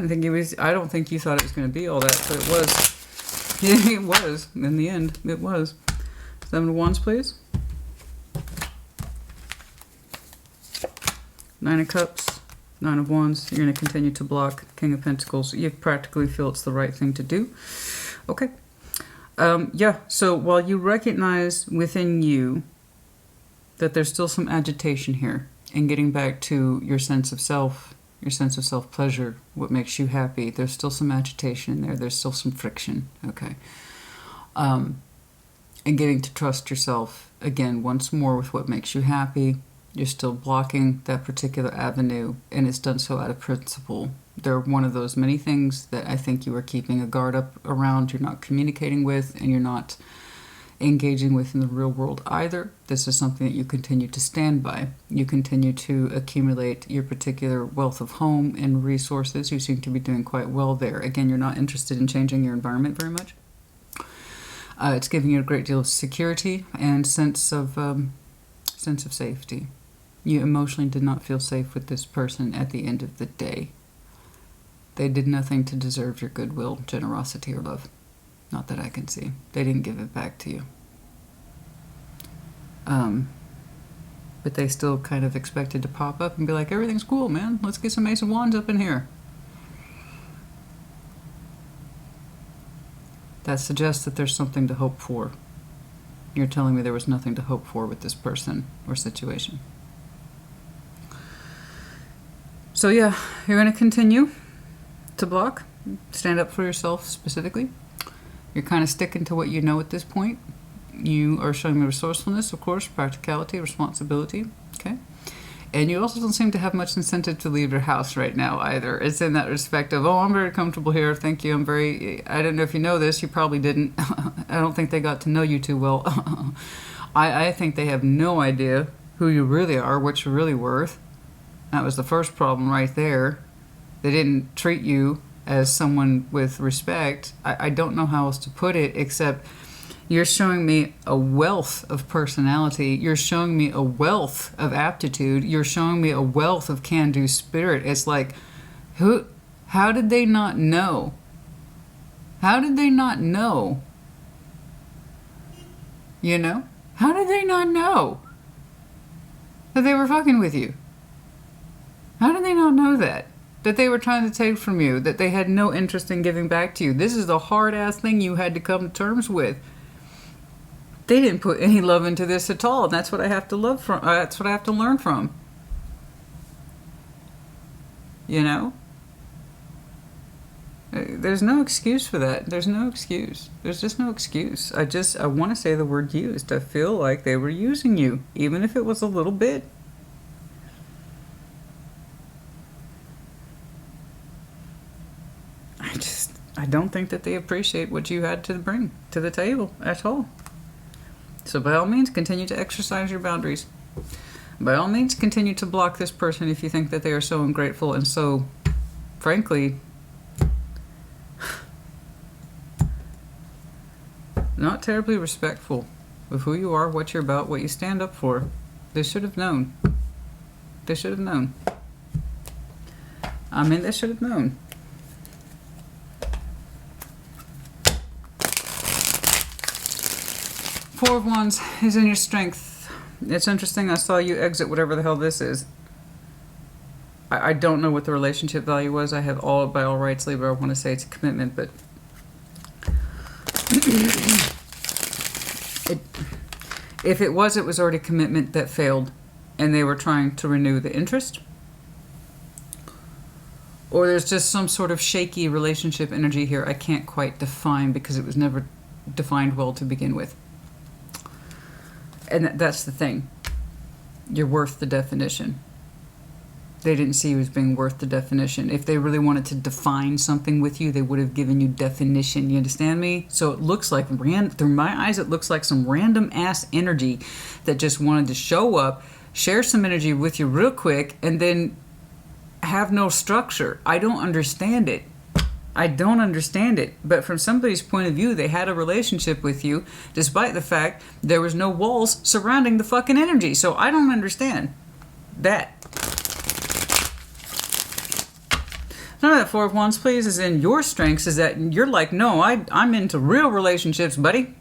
don't think you thought it was going to be all that, but it was. Yeah, it was. In the end, it was. Seven of Wands, please. Nine of Cups. Nine of Wands. You're going to continue to block. King of Pentacles. You practically feel it's the right thing to do. Okay. Yeah, so while you recognize within you that there's still some agitation here, and getting back to your sense of self, your sense of self-pleasure, what makes you happy, there's still some agitation in there. There's still some friction, okay? And getting to trust yourself, again, once more with what makes you happy. You're still blocking that particular avenue, and it's done so out of principle. They're one of those many things that I think you are keeping a guard up around, you're not communicating with, and you're not engaging with in the real world either. This is something that you continue to stand by. You continue to accumulate your particular wealth of home and resources. You seem to be doing quite well there. Again, you're not interested in changing your environment very much. It's giving you a great deal of security and sense of safety. You emotionally did not feel safe with this person at the end of the day. They did nothing to deserve your goodwill, generosity, or love. Not that I can see. They didn't give it back to you. But they still kind of expected to pop up and be like, everything's cool, man. Let's get some Ace of Wands up in here. That suggests that there's something to hope for. You're telling me there was nothing to hope for with this person or situation. So yeah, you're going to continue to block. Stand up for yourself specifically. You're kind of sticking to what you know at this point. You are showing me resourcefulness, of course, practicality, responsibility, okay? And you also don't seem to have much incentive to leave your house right now either. It's in that respect of, oh, I'm very comfortable here, thank you, I don't know if you know this, you probably didn't. I don't think they got to know you too well. I think they have no idea who you really are, what you're really worth. That was the first problem right there. They didn't treat you as someone with respect. I don't know how else to put it, except you're showing me a wealth of personality. You're showing me a wealth of aptitude. You're showing me a wealth of can-do spirit. It's like, how did they not know? How did they not know? You know? How did they not know that they were fucking with you? How did they not know that? That they were trying to take from you, that they had no interest in giving back to you. This is the hard-ass thing you had to come to terms with. They didn't put any love into this at all, and that's what I have to love from. That's what I have to learn from. You know? There's no excuse for that. There's no excuse. There's just no excuse. I want to say the word used. I feel like they were using you, even if it was a little bit. I don't think that they appreciate what you had to bring to the table at all. So by all means, continue to exercise your boundaries. By all means, continue to block this person if you think that they are so ungrateful and so, frankly, not terribly respectful of who you are, what you're about, what you stand up for. They should have known. They should have known. I mean, they should have known. Four of Wands is in your strength. It's interesting. I saw you exit whatever the hell this is. I don't know what the relationship value was. I have all, by all rights, Libra. I want to say it's a commitment, but if it was already commitment that failed, and they were trying to renew the interest. Or there's just some sort of shaky relationship energy here I can't quite define because it was never defined well to begin with. And that's the thing. You're worth the definition. They didn't see you as being worth the definition. If they really wanted to define something with you, they would have given you definition. You understand me? So it looks like, through my eyes, it looks like some random ass energy that just wanted to show up, share some energy with you real quick, and then have no structure. I don't understand it. I don't understand it. But from somebody's point of view, they had a relationship with you, despite the fact there was no walls surrounding the fucking energy. So I don't understand that. None of that Four of Wands, please, is in your strengths, is that you're like, no, I'm into real relationships, buddy.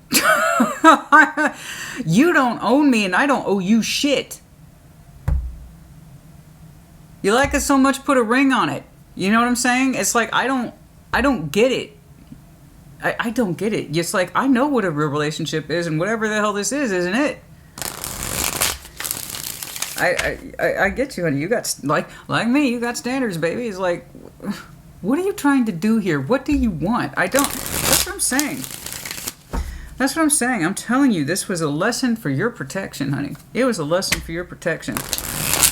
You don't own me and I don't owe you shit. You like it so much, put a ring on it. You know what I'm saying? It's like, I don't get it. I don't get it. It's like, I know what a real relationship is, and whatever the hell this is, isn't it? I get you, honey. You got, like me, you got standards, baby. It's like, what are you trying to do here? What do you want? That's what I'm saying. That's what I'm saying. I'm telling you, this was a lesson for your protection, honey. It was a lesson for your protection.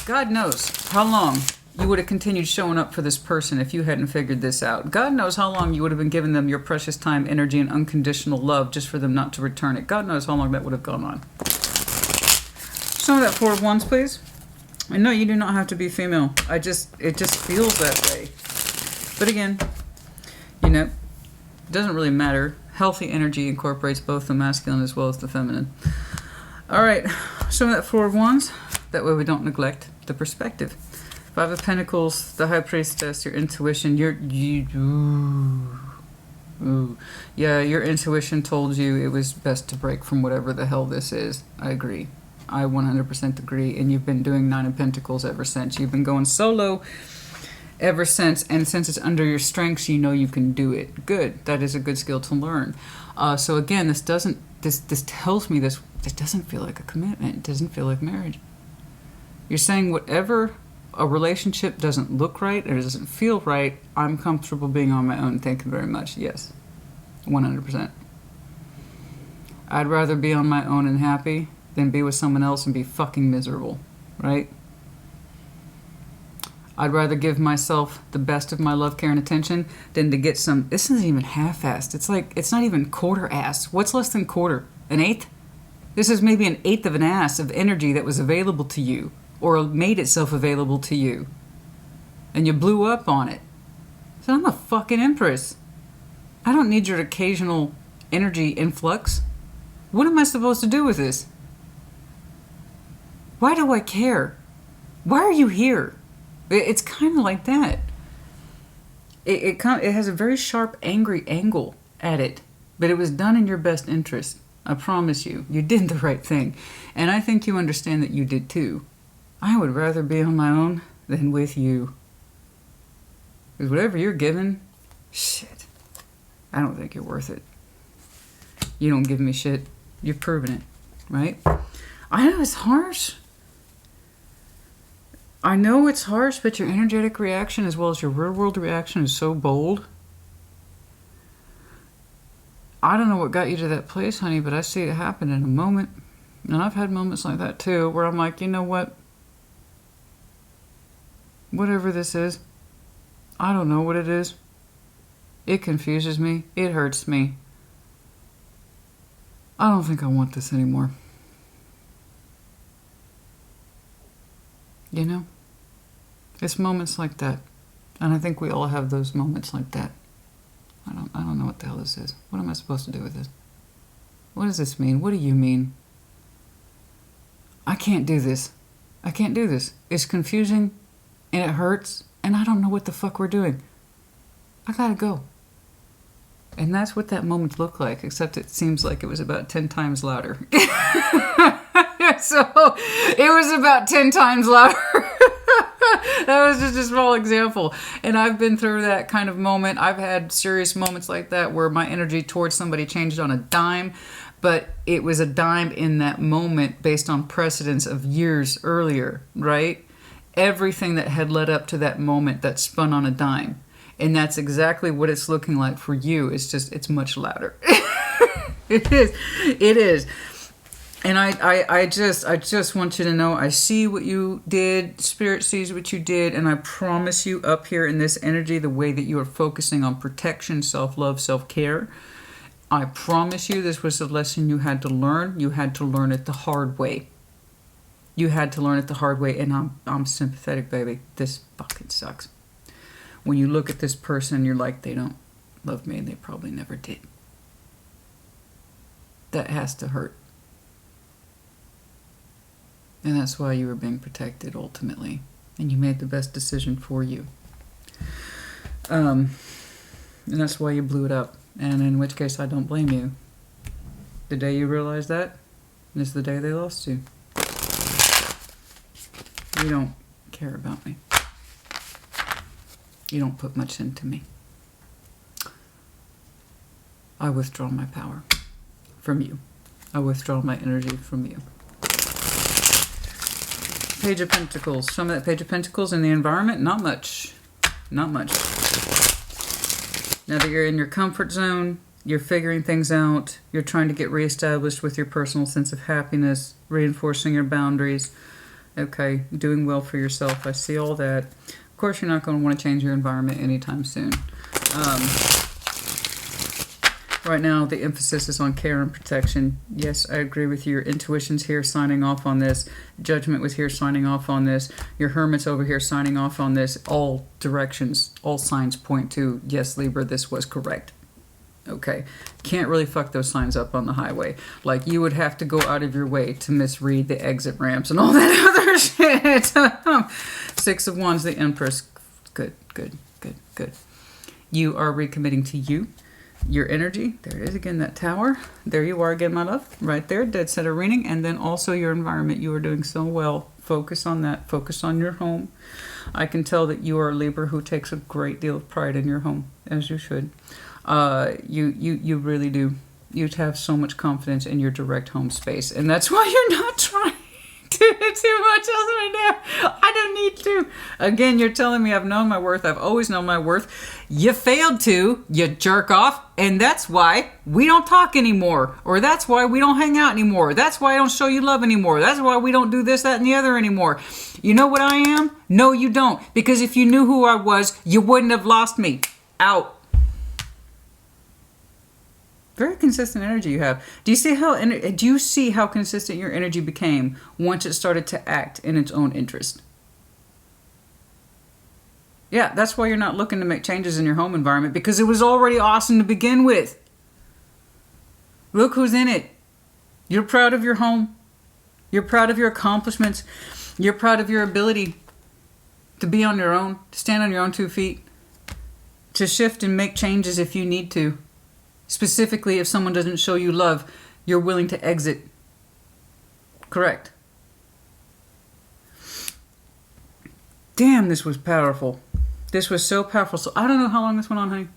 God knows how long you would have continued showing up for this person if you hadn't figured this out. God knows how long you would have been giving them your precious time, energy, and unconditional love just for them not to return it. God knows how long that would have gone on. Some of that Four of Wands, please. And no, you do not have to be female. It just feels that way. But again, you know, it doesn't really matter. Healthy energy incorporates both the masculine as well as the feminine. All right, some of that Four of Wands. That way we don't neglect the perspective. Five of Pentacles, the High Priestess, your intuition. Yeah, your intuition told you it was best to break from whatever the hell this is. I agree. I 100% agree. And you've been doing Nine of Pentacles ever since. You've been going solo ever since. And since it's under your strengths, you know you can do it. Good. That is a good skill to learn. So again, this tells me this doesn't feel like a commitment. It doesn't feel like marriage. You're saying whatever a relationship doesn't look right or doesn't feel right, I'm comfortable being on my own. Thank you very much. Yes. 100%. I'd rather be on my own and happy than be with someone else and be fucking miserable. Right? I'd rather give myself the best of my love, care, and attention than to get some... This isn't even half-assed. It's like, it's not even quarter-assed. What's less than quarter? An eighth? This is maybe an eighth of an ass of energy that was available to you or made itself available to you. And you blew up on it. So I'm a fucking empress. I don't need your occasional energy influx. What am I supposed to do with this? Why do I care? Why are you here? It's kind of like that. It has a very sharp, angry angle at it. But it was done in your best interest. I promise you. You did the right thing. And I think you understand that you did too. I would rather be on my own than with you. Because whatever you're given, shit, I don't think you're worth it. You don't give me shit. You've proven it, right? I know it's harsh. I know it's harsh, but your energetic reaction as well as your real world reaction is so bold. I don't know what got you to that place, honey, but I see it happen in a moment. And I've had moments like that too, where I'm like, you know what? Whatever this is, I don't know what it is. It confuses me. It hurts me. I don't think I want this anymore. You know? It's moments like that. And I think we all have those moments like that. I don't know what the hell this is. What am I supposed to do with this? What does this mean? What do you mean? I can't do this. I can't do this. It's confusing and it hurts and I don't know what the fuck we're doing. I gotta go. And that's what that moment looked like, except it seems like it was about 10 times louder. So it was about 10 times louder. That was just a small example. And I've been through that kind of moment. I've had serious moments like that where my energy towards somebody changed on a dime, but it was a dime in that moment based on precedence of years earlier, right? everything that had led up to that moment that spun on a dime. And that's exactly what it's looking like for you. It's just, it's much louder. It is. It is. And I just want you to know, I see what you did. Spirit sees what you did. And I promise you, up here in this energy, the way that you are focusing on protection, self-love, self-care, I promise you this was a lesson you had to learn. You had to learn it the hard way. You had to learn it the hard way. And I'm sympathetic, baby. This fucking sucks. When you look at this person, you're like, they don't love me, and they probably never did. That has to hurt. And that's why you were being protected, ultimately. And you made the best decision for you. And that's why you blew it up. And in which case, I don't blame you. The day you realize that is the day they lost you. You don't care about me. You don't put much into me. I withdraw my power from you. I withdraw my energy from you. Page of Pentacles. Some of that Page of Pentacles in the environment, not much. Not much. Now that you're in your comfort zone, you're figuring things out, you're trying to get reestablished with your personal sense of happiness, reinforcing your boundaries. Okay, doing well for yourself. I see all that. Of course, you're not going to want to change your environment anytime soon. Right now, the emphasis is on care and protection. Yes, I agree with you. Your intuition's here signing off on this. Judgment was here signing off on this. Your hermit's over here signing off on this. All directions, all signs point to, yes, Libra, this was correct. Okay. Can't really fuck those signs up on the highway. Like, you would have to go out of your way to misread the exit ramps and all that other shit. Six of Wands, the Empress. Good, good, good, good. You are recommitting to you. Your energy, there it is again, that tower. There you are again, my love. Right there, dead center reading. And then also your environment. You are doing so well. Focus on that. Focus on your home. I can tell that you are a Libra who takes a great deal of pride in your home, as you should. You really do. You have so much confidence in your direct home space. And that's why you're not trying to do too much else right now. I don't need to. Again, you're telling me I've known my worth. I've always known my worth. You failed to, you jerk off. And that's why we don't talk anymore. Or that's why we don't hang out anymore. That's why I don't show you love anymore. That's why we don't do this, that, and the other anymore. You know what I am? No, you don't. Because if you knew who I was, you wouldn't have lost me. Out. Very consistent energy you have. Do you see how consistent your energy became once it started to act in its own interest? Yeah, that's why you're not looking to make changes in your home environment, because it was already awesome to begin with. Look who's in it. You're proud of your home. You're proud of your accomplishments. You're proud of your ability to be on your own, to stand on your own 2 feet, to shift and make changes if you need to. Specifically, if someone doesn't show you love, you're willing to exit. Correct. Damn, this was powerful. This was so powerful. So I don't know how long this went on, honey.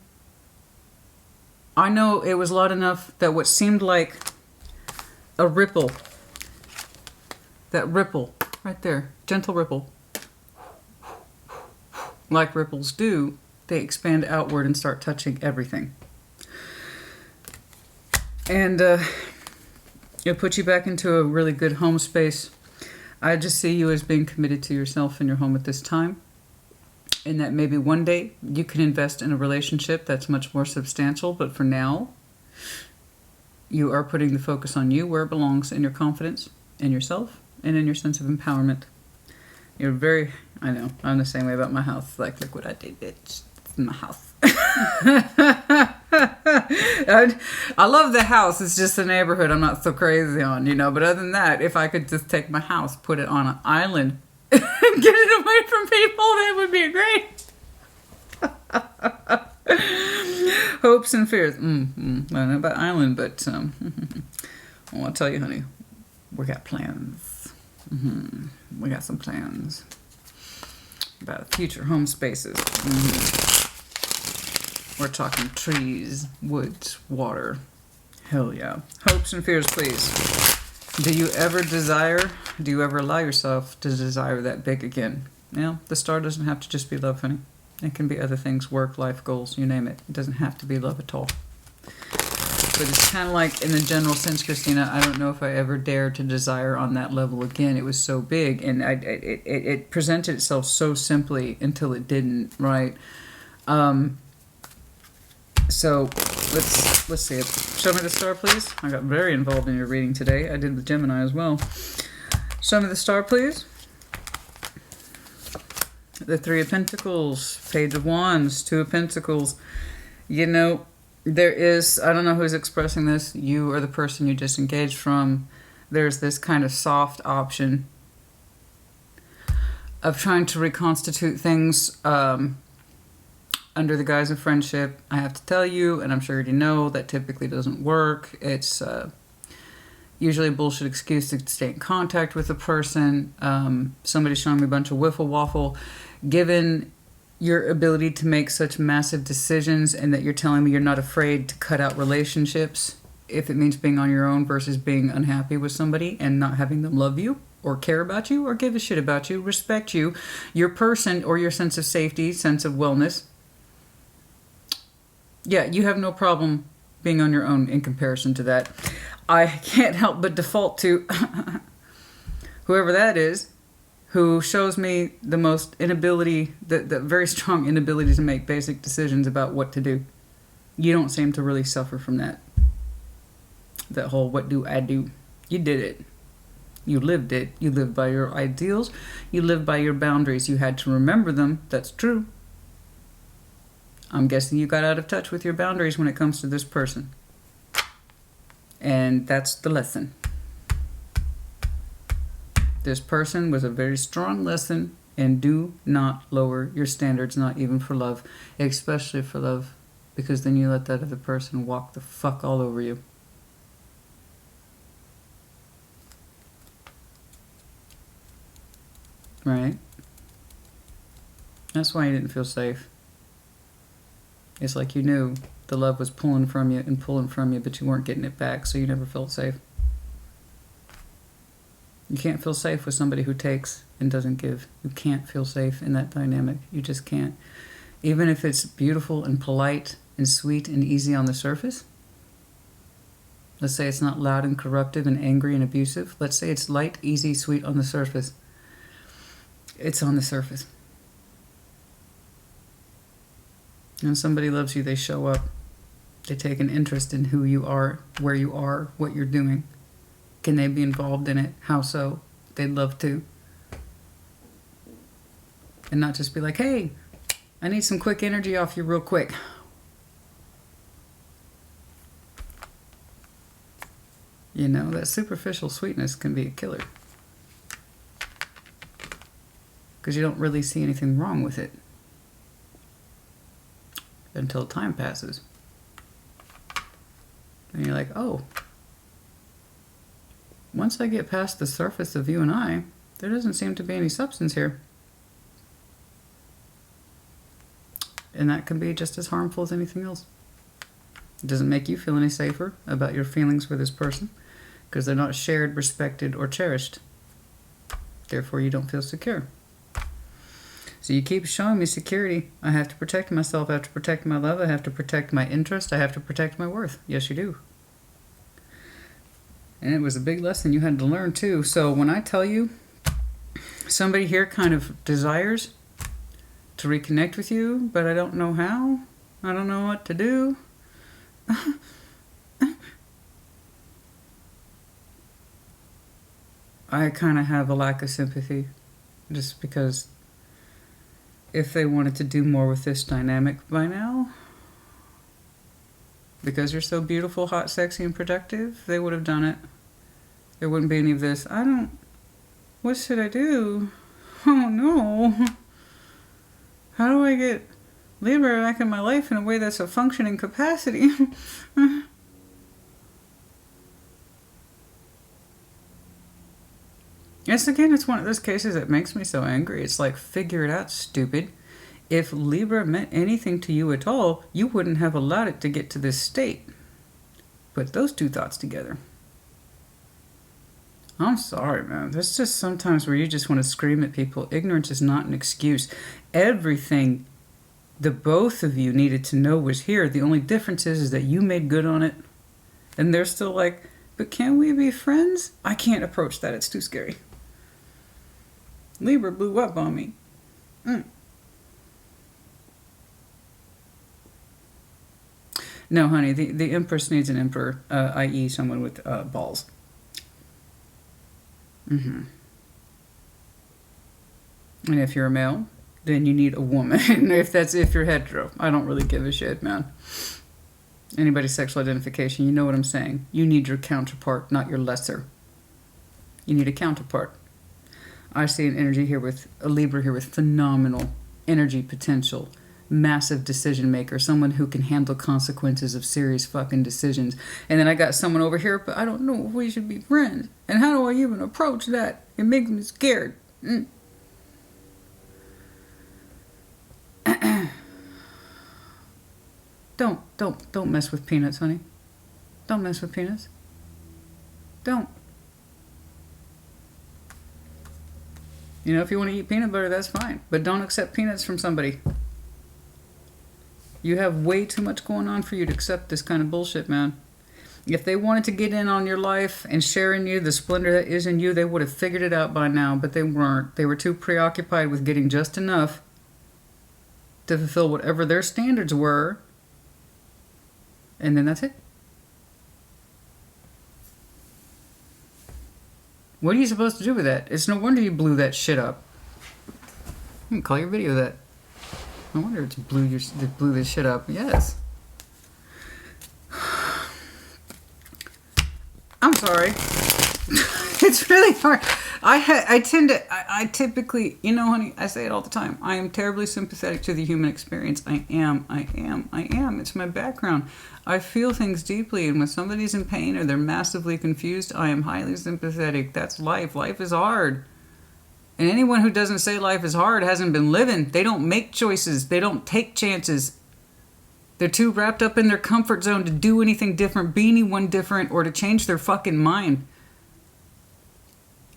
I know it was loud enough that what seemed like a ripple, that ripple right there, gentle ripple, like ripples do, they expand outward and start touching everything. And it'll put you back into a really good home space. I just see you as being committed to yourself and your home at this time. And that maybe one day you can invest in a relationship that's much more substantial. But for now, you are putting the focus on you where it belongs, in your confidence, in yourself, and in your sense of empowerment. You're very, I know, I'm the same way about my house. Like, look what I did, bitch. It's my house. I love the house. It's just a neighborhood I'm not so crazy on, you know. But other than that, if I could just take my house, put it on an island, and get it away from people, that would be great. Hopes and fears. I don't know about island, but well, I'll tell you, honey, we got plans. We got some plans about future home spaces. We're talking trees, woods, water. Hell yeah. Hopes and fears, please. Do you ever allow yourself to desire that big again? The star doesn't have to just be love, honey. It can be other things, work, life, goals, you name it. It doesn't have to be love at all. But it's kind of like, in the general sense, Christina, I don't know if I ever dared to desire on that level again. It was so big, and it presented itself so simply until it didn't, right? So let's see it. Show me the star, please. I got very involved in your reading today. I did with Gemini as well. Show me the star, please. The Three of Pentacles, Page of Wands, Two of Pentacles. You know, there is, I don't know who's expressing this, you or the person you disengaged from. There's this kind of soft option of trying to reconstitute things under the guise of friendship. I have to tell you, and I'm sure you know, that typically doesn't work. It's usually a bullshit excuse to stay in contact with a person. Somebody's showing me a bunch of wiffle waffle. Given your ability to make such massive decisions, and that you're telling me you're not afraid to cut out relationships if it means being on your own versus being unhappy with somebody and not having them love you or care about you or give a shit about you, respect you, your person, or your sense of safety, sense of wellness. Yeah, you have no problem being on your own in comparison to that. I can't help but default to whoever that is, who shows me the most inability, the very strong inability to make basic decisions about what to do. You don't seem to really suffer from that. That whole, what do I do? You did it. You lived it. You lived by your ideals. You lived by your boundaries. You had to remember them. That's true. I'm guessing you got out of touch with your boundaries when it comes to this person. And that's the lesson. This person was a very strong lesson, and do not lower your standards, not even for love, especially for love, because then you let that other person walk the fuck all over you. Right? That's why you didn't feel safe. It's like you knew the love was pulling from you and pulling from you, but you weren't getting it back, so you never felt safe. You can't feel safe with somebody who takes and doesn't give. You can't feel safe in that dynamic. You just can't. Even if it's beautiful and polite and sweet and easy on the surface. Let's say it's not loud and corruptive and angry and abusive. Let's say it's light, easy, sweet on the surface. It's on the surface. When somebody loves you, they show up. They take an interest in who you are, where you are, what you're doing. Can they be involved in it? How so? They'd love to. And not just be like, hey, I need some quick energy off you real quick. You know, that superficial sweetness can be a killer. Because you don't really see anything wrong with it. Until time passes. And you're like, oh, once I get past the surface of you and I, there doesn't seem to be any substance here. And that can be just as harmful as anything else. It doesn't make you feel any safer about your feelings for this person because they're not shared, respected, or cherished. Therefore, you don't feel secure. So you keep showing me security. I have to protect myself. I have to protect my love. I have to protect my interest. I have to protect my worth. Yes, you do. And it was a big lesson you had to learn, too. So when I tell you somebody here kind of desires to reconnect with you, but I don't know how, I don't know what to do. I kind of have a lack of sympathy just because if they wanted to do more with this dynamic by now, because you're so beautiful, hot, sexy, and productive, they would have done it. There wouldn't be any of this. What should I do? Oh no. How do I get Libra back in my life in a way that's a functioning capacity? Yes, again, it's one of those cases that makes me so angry. It's like, figure it out, stupid. If Libra meant anything to you at all, you wouldn't have allowed it to get to this state. Put those two thoughts together. I'm sorry, man. There's just sometimes where you just want to scream at people. Ignorance is not an excuse. Everything the both of you needed to know was here. The only difference is that you made good on it. And they're still like, but can we be friends? I can't approach that. It's too scary. Libra blew up on me. No, honey, the Empress needs an emperor, i.e. someone with balls. And if you're a male, then you need a woman. if you're hetero, I don't really give a shit, man. Anybody's sexual identification, you know what I'm saying. You need your counterpart, not your lesser. You need a counterpart. I see an energy here with a Libra here with phenomenal energy potential. Massive decision maker, someone who can handle consequences of serious fucking decisions. And then I got someone over here, but I don't know if we should be friends. And how do I even approach that? It makes me scared. Don't mess with peanuts, honey. Don't mess with peanuts. Don't. You know, if you want to eat peanut butter, that's fine. But don't accept peanuts from somebody. You have way too much going on for you to accept this kind of bullshit, man. If they wanted to get in on your life and share in you the splendor that is in you, they would have figured it out by now, but they weren't. They were too preoccupied with getting just enough to fulfill whatever their standards were, and then that's it. What are you supposed to do with that? It's no wonder you blew that shit up. You can call your video that. No wonder it blew this shit up. Yes. I'm sorry. It's really hard. I typically, you know, honey, I say it all the time. I am terribly sympathetic to the human experience. I am. It's my background. I feel things deeply, and when somebody's in pain or they're massively confused, I am highly sympathetic. That's life. Life is hard. And anyone who doesn't say life is hard hasn't been living. They don't make choices. They don't take chances. They're too wrapped up in their comfort zone to do anything different, be anyone different, or to change their fucking mind.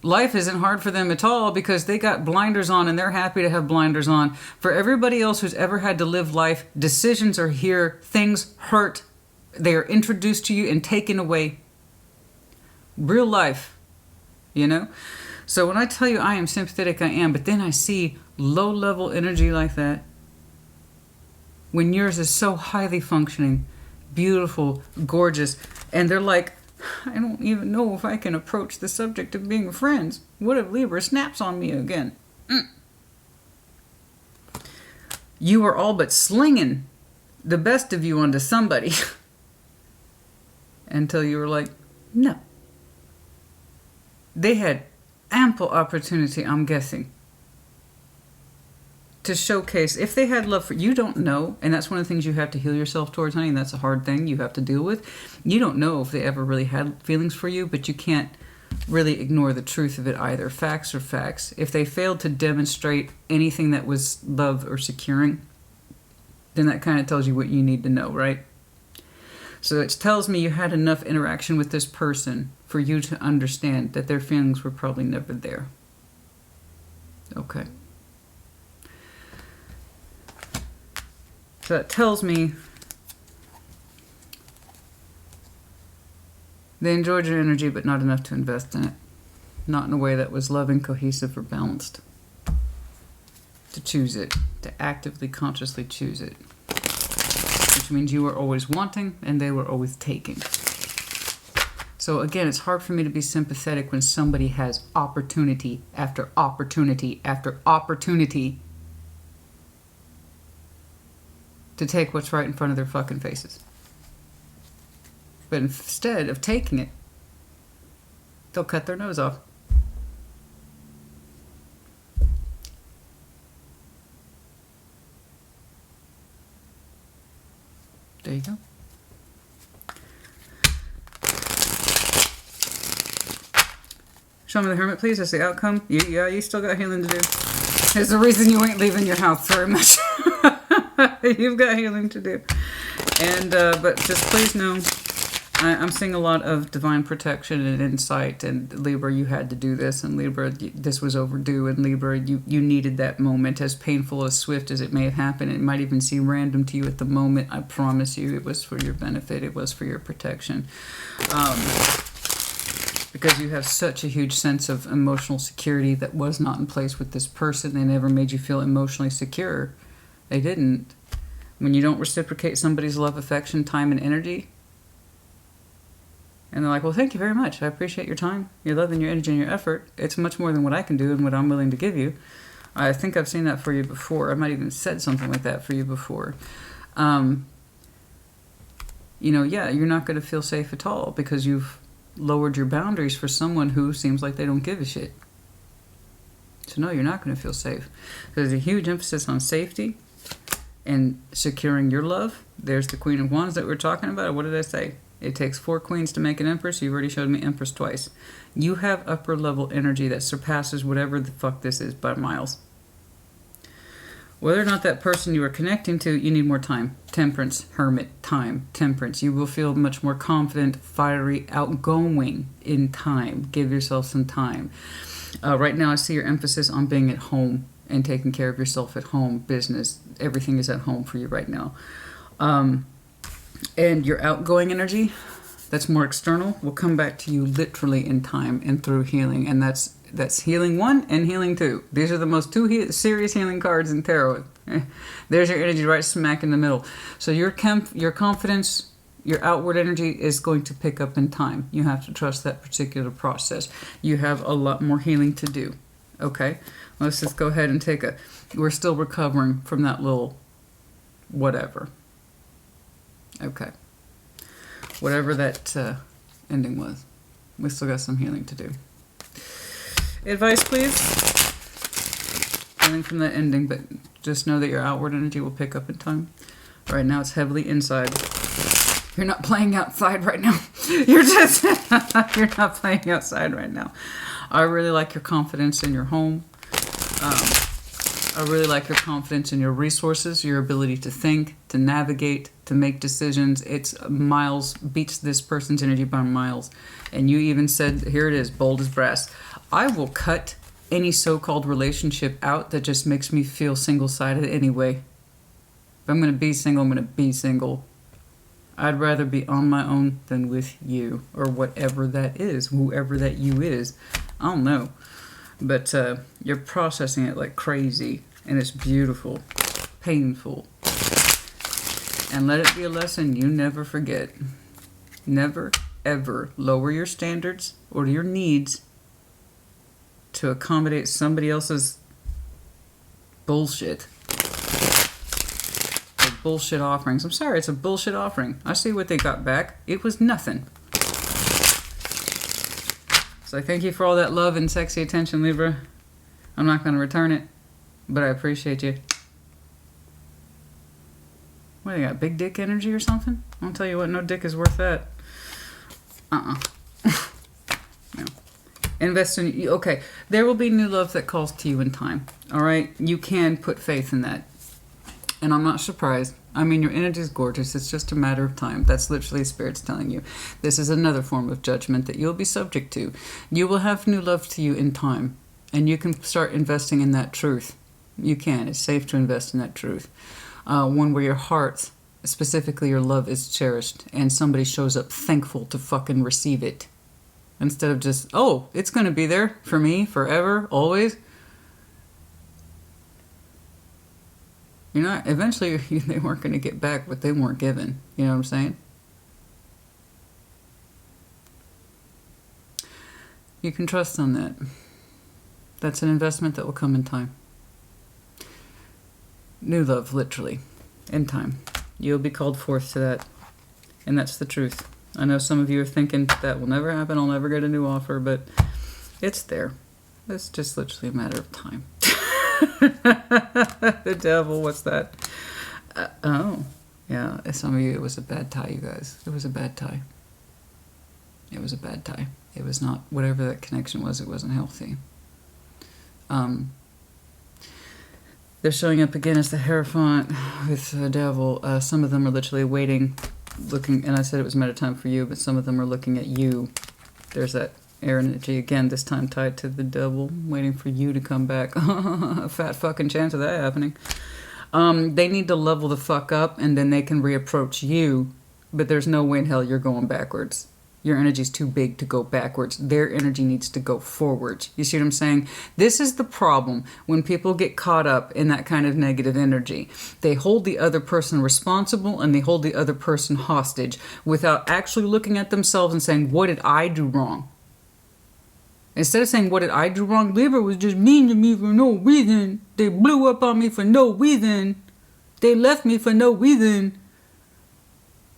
Life isn't hard for them at all because they got blinders on and they're happy to have blinders on. For everybody else who's ever had to live life, decisions are here. Things hurt. They are introduced to you and taken away. Real life, you know? So when I tell you I am sympathetic, I am. But then I see low-level energy like that. When yours is so highly functioning, beautiful, gorgeous. And they're like, I don't even know if I can approach the subject of being friends. What if Libra snaps on me again? You were all but slinging the best of you onto somebody. Until you were like, no. They had ample opportunity, I'm guessing, to showcase. If they had love for you, don't know, and that's one of the things you have to heal yourself towards, honey, and that's a hard thing you have to deal with. You don't know if they ever really had feelings for you, but you can't really ignore the truth of it either. Facts are facts. If they failed to demonstrate anything that was love or securing, then that kind of tells you what you need to know, right? So it tells me you had enough interaction with this person for you to understand that their feelings were probably never there. Okay. So that tells me they enjoyed your energy, but not enough to invest in it. Not in a way that was loving, cohesive, or balanced. To choose it. To actively, consciously choose it. Which means you were always wanting and they were always taking. So again, it's hard for me to be sympathetic when somebody has opportunity after opportunity after opportunity to take what's right in front of their fucking faces. But instead of taking it, they'll cut their nose off. There you go. Show me the Hermit, please. That's the outcome. You still got healing to do. There's the reason you ain't leaving your house very much. You've got healing to do. And, but just please know, I'm seeing a lot of divine protection and insight, and Libra, you had to do this, and Libra, this was overdue, and Libra, you needed that moment, as painful, as swift as it may have happened. It might even seem random to you at the moment. I promise you it was for your benefit. It was for your protection. Because you have such a huge sense of emotional security that was not in place with this person. They never made you feel emotionally secure. They didn't. When you don't reciprocate somebody's love, affection, time, and energy, and they're like, well, thank you very much. I appreciate your time, your love, and your energy and your effort. It's much more than what I can do and what I'm willing to give you. I think I've seen that for you before. I might even said something like that for you before. Yeah, you're not going to feel safe at all because you've lowered your boundaries for someone who seems like they don't give a shit. So no, you're not going to feel safe. There's a huge emphasis on safety and securing your love. There's the Queen of Wands that we're talking about. What did I say? It takes 4 queens to make an empress. You've already showed me empress twice. You have upper level energy that surpasses whatever the fuck this is by miles. Whether or not that person you are connecting to, you need more time. Temperance, hermit, time, temperance. You will feel much more confident, fiery, outgoing in time. Give yourself some time. Right now I see your emphasis on being at home and taking care of yourself at home, business. Everything is at home for you right now. And your outgoing energy, that's more external, will come back to you literally in time and through healing. And that's healing 1 and healing 2. These are the most 2 serious healing cards in tarot. There's your energy right smack in the middle. So your confidence, your outward energy is going to pick up in time. You have to trust that particular process. You have a lot more healing to do. Okay? Let's just go ahead and we're still recovering from that little whatever. Okay. Whatever that ending was. We still got some healing to do. Advice, please? Healing from that ending, but just know that your outward energy will pick up in time. Right now it's heavily inside. You're not playing outside right now. You're not playing outside right now. I really like your confidence in your home. I really like your confidence in your resources, your ability to think, to navigate, to make decisions. It's miles, beats this person's energy by miles. And you even said, here it is, bold as brass. I will cut any so-called relationship out that just makes me feel single-sided anyway. If I'm going to be single, I'm going to be single. I'd rather be on my own than with you, or whatever that is, whoever that you is. I don't know. But you're processing it like crazy, and it's beautiful, painful. And let it be a lesson you never forget. Never, ever lower your standards or your needs to accommodate somebody else's bullshit. Or bullshit offerings. I'm sorry, it's a bullshit offering. I see what they got back. It was nothing. So I thank you for all that love and sexy attention, Libra. I'm not going to return it, but I appreciate you. What, they got big dick energy or something? I'll tell you what, no dick is worth that. No. Invest in you. Okay, there will be new love that calls to you in time. All right? You can put faith in that. And I'm not surprised. I mean, your energy is gorgeous. It's just a matter of time. That's literally Spirit's telling you. This is another form of judgment that you'll be subject to. You will have new love to you in time. And you can start investing in that truth. You can. It's safe to invest in that truth. One where your heart, specifically your love, is cherished. And somebody shows up thankful to fucking receive it. Instead of just, oh, it's going to be there for me forever, always. You're not, eventually they weren't going to get back what they weren't given. You know what I'm saying? You can trust on that. That's an investment that will come in time. New love, literally, in time. You'll be called forth to that. And that's the truth. I know some of you are thinking that will never happen, I'll never get a new offer, but it's there. It's just literally a matter of time. The devil, what's that? Oh, yeah, some of you, it was a bad tie, you guys. It was a bad tie. It was a bad tie. It was not, whatever that connection was, it wasn't healthy. They're showing up again as the Hierophant with the devil. Some of them are literally waiting looking, and I said it was meta time for you, but some of them are looking at you. There's that air energy again, this time tied to the devil, waiting for you to come back. A fat fucking chance of that happening. They need to level the fuck up, and then they can reapproach you, but there's no way in hell you're going backwards. Your energy's too big to go backwards. Their energy needs to go forwards. You see what I'm saying? This is the problem when people get caught up in that kind of negative energy. They hold the other person responsible and they hold the other person hostage without actually looking at themselves and saying, what did I do wrong? Instead of saying, what did I do wrong? Libra was just mean to me for no reason. They blew up on me for no reason. They left me for no reason.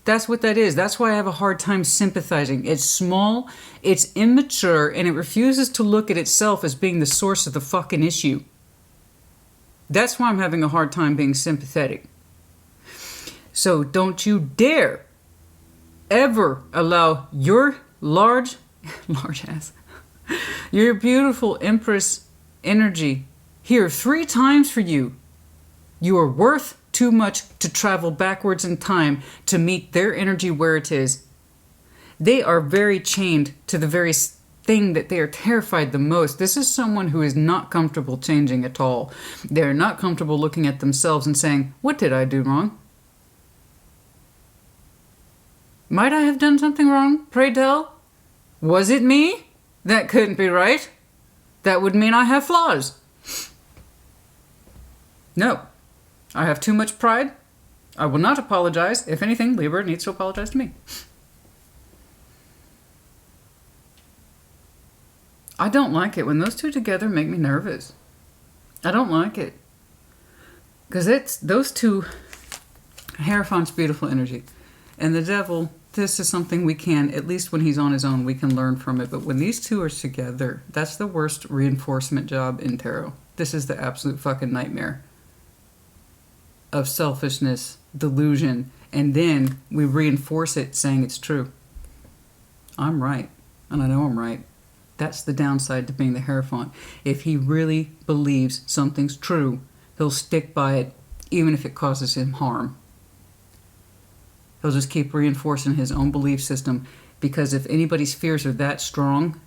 That's what that is. That's why I have a hard time sympathizing. It's small, it's immature, and it refuses to look at itself as being the source of the fucking issue. That's why I'm having a hard time being sympathetic. So don't you dare ever allow your large ass, your beautiful Empress energy here 3 times for you. You are worth too much to travel backwards in time to meet their energy where it is. They are very chained to the very thing that they are terrified the most. This is someone who is not comfortable changing at all. They're not comfortable looking at themselves and saying, what did I do wrong? Might I have done something wrong, pray tell? Was it me? That couldn't be right. That would mean I have flaws. No. I have too much pride. I will not apologize. If anything, Libra needs to apologize to me. I don't like it. When those two together make me nervous. I don't like it. Because it's those two, Hierophant's beautiful energy. And the devil, this is something we can, at least when he's on his own, we can learn from it. But when these two are together, that's the worst reinforcement job in tarot. This is the absolute fucking nightmare of selfishness, delusion, and then we reinforce it saying it's true. I'm right, and I know I'm right. That's the downside to being the Hierophant. If he really believes something's true, he'll stick by it even if it causes him harm. He'll just keep reinforcing his own belief system, because if anybody's fears are that strong,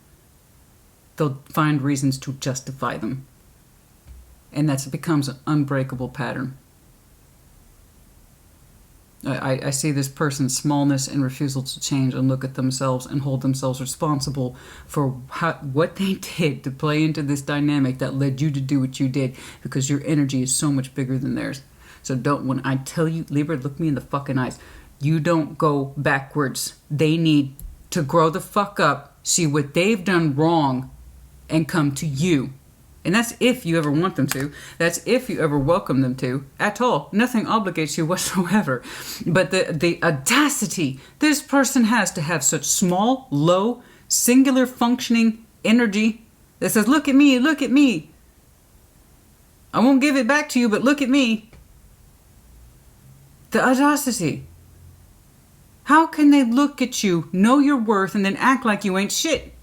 they'll find reasons to justify them. And that becomes an unbreakable pattern. I see this person's smallness and refusal to change and look at themselves and hold themselves responsible for what they did to play into this dynamic that led you to do what you did, because your energy is so much bigger than theirs. So when I tell you, Libra, look me in the fucking eyes. You don't go backwards. They need to grow the fuck up, see what they've done wrong, and come to you. And that's if you ever want them to. That's if you ever welcome them to. At all. Nothing obligates you whatsoever. But the audacity this person has to have such small, low, singular functioning energy that says, look at me, look at me. I won't give it back to you, but look at me. The audacity. How can they look at you, know your worth, and then act like you ain't shit?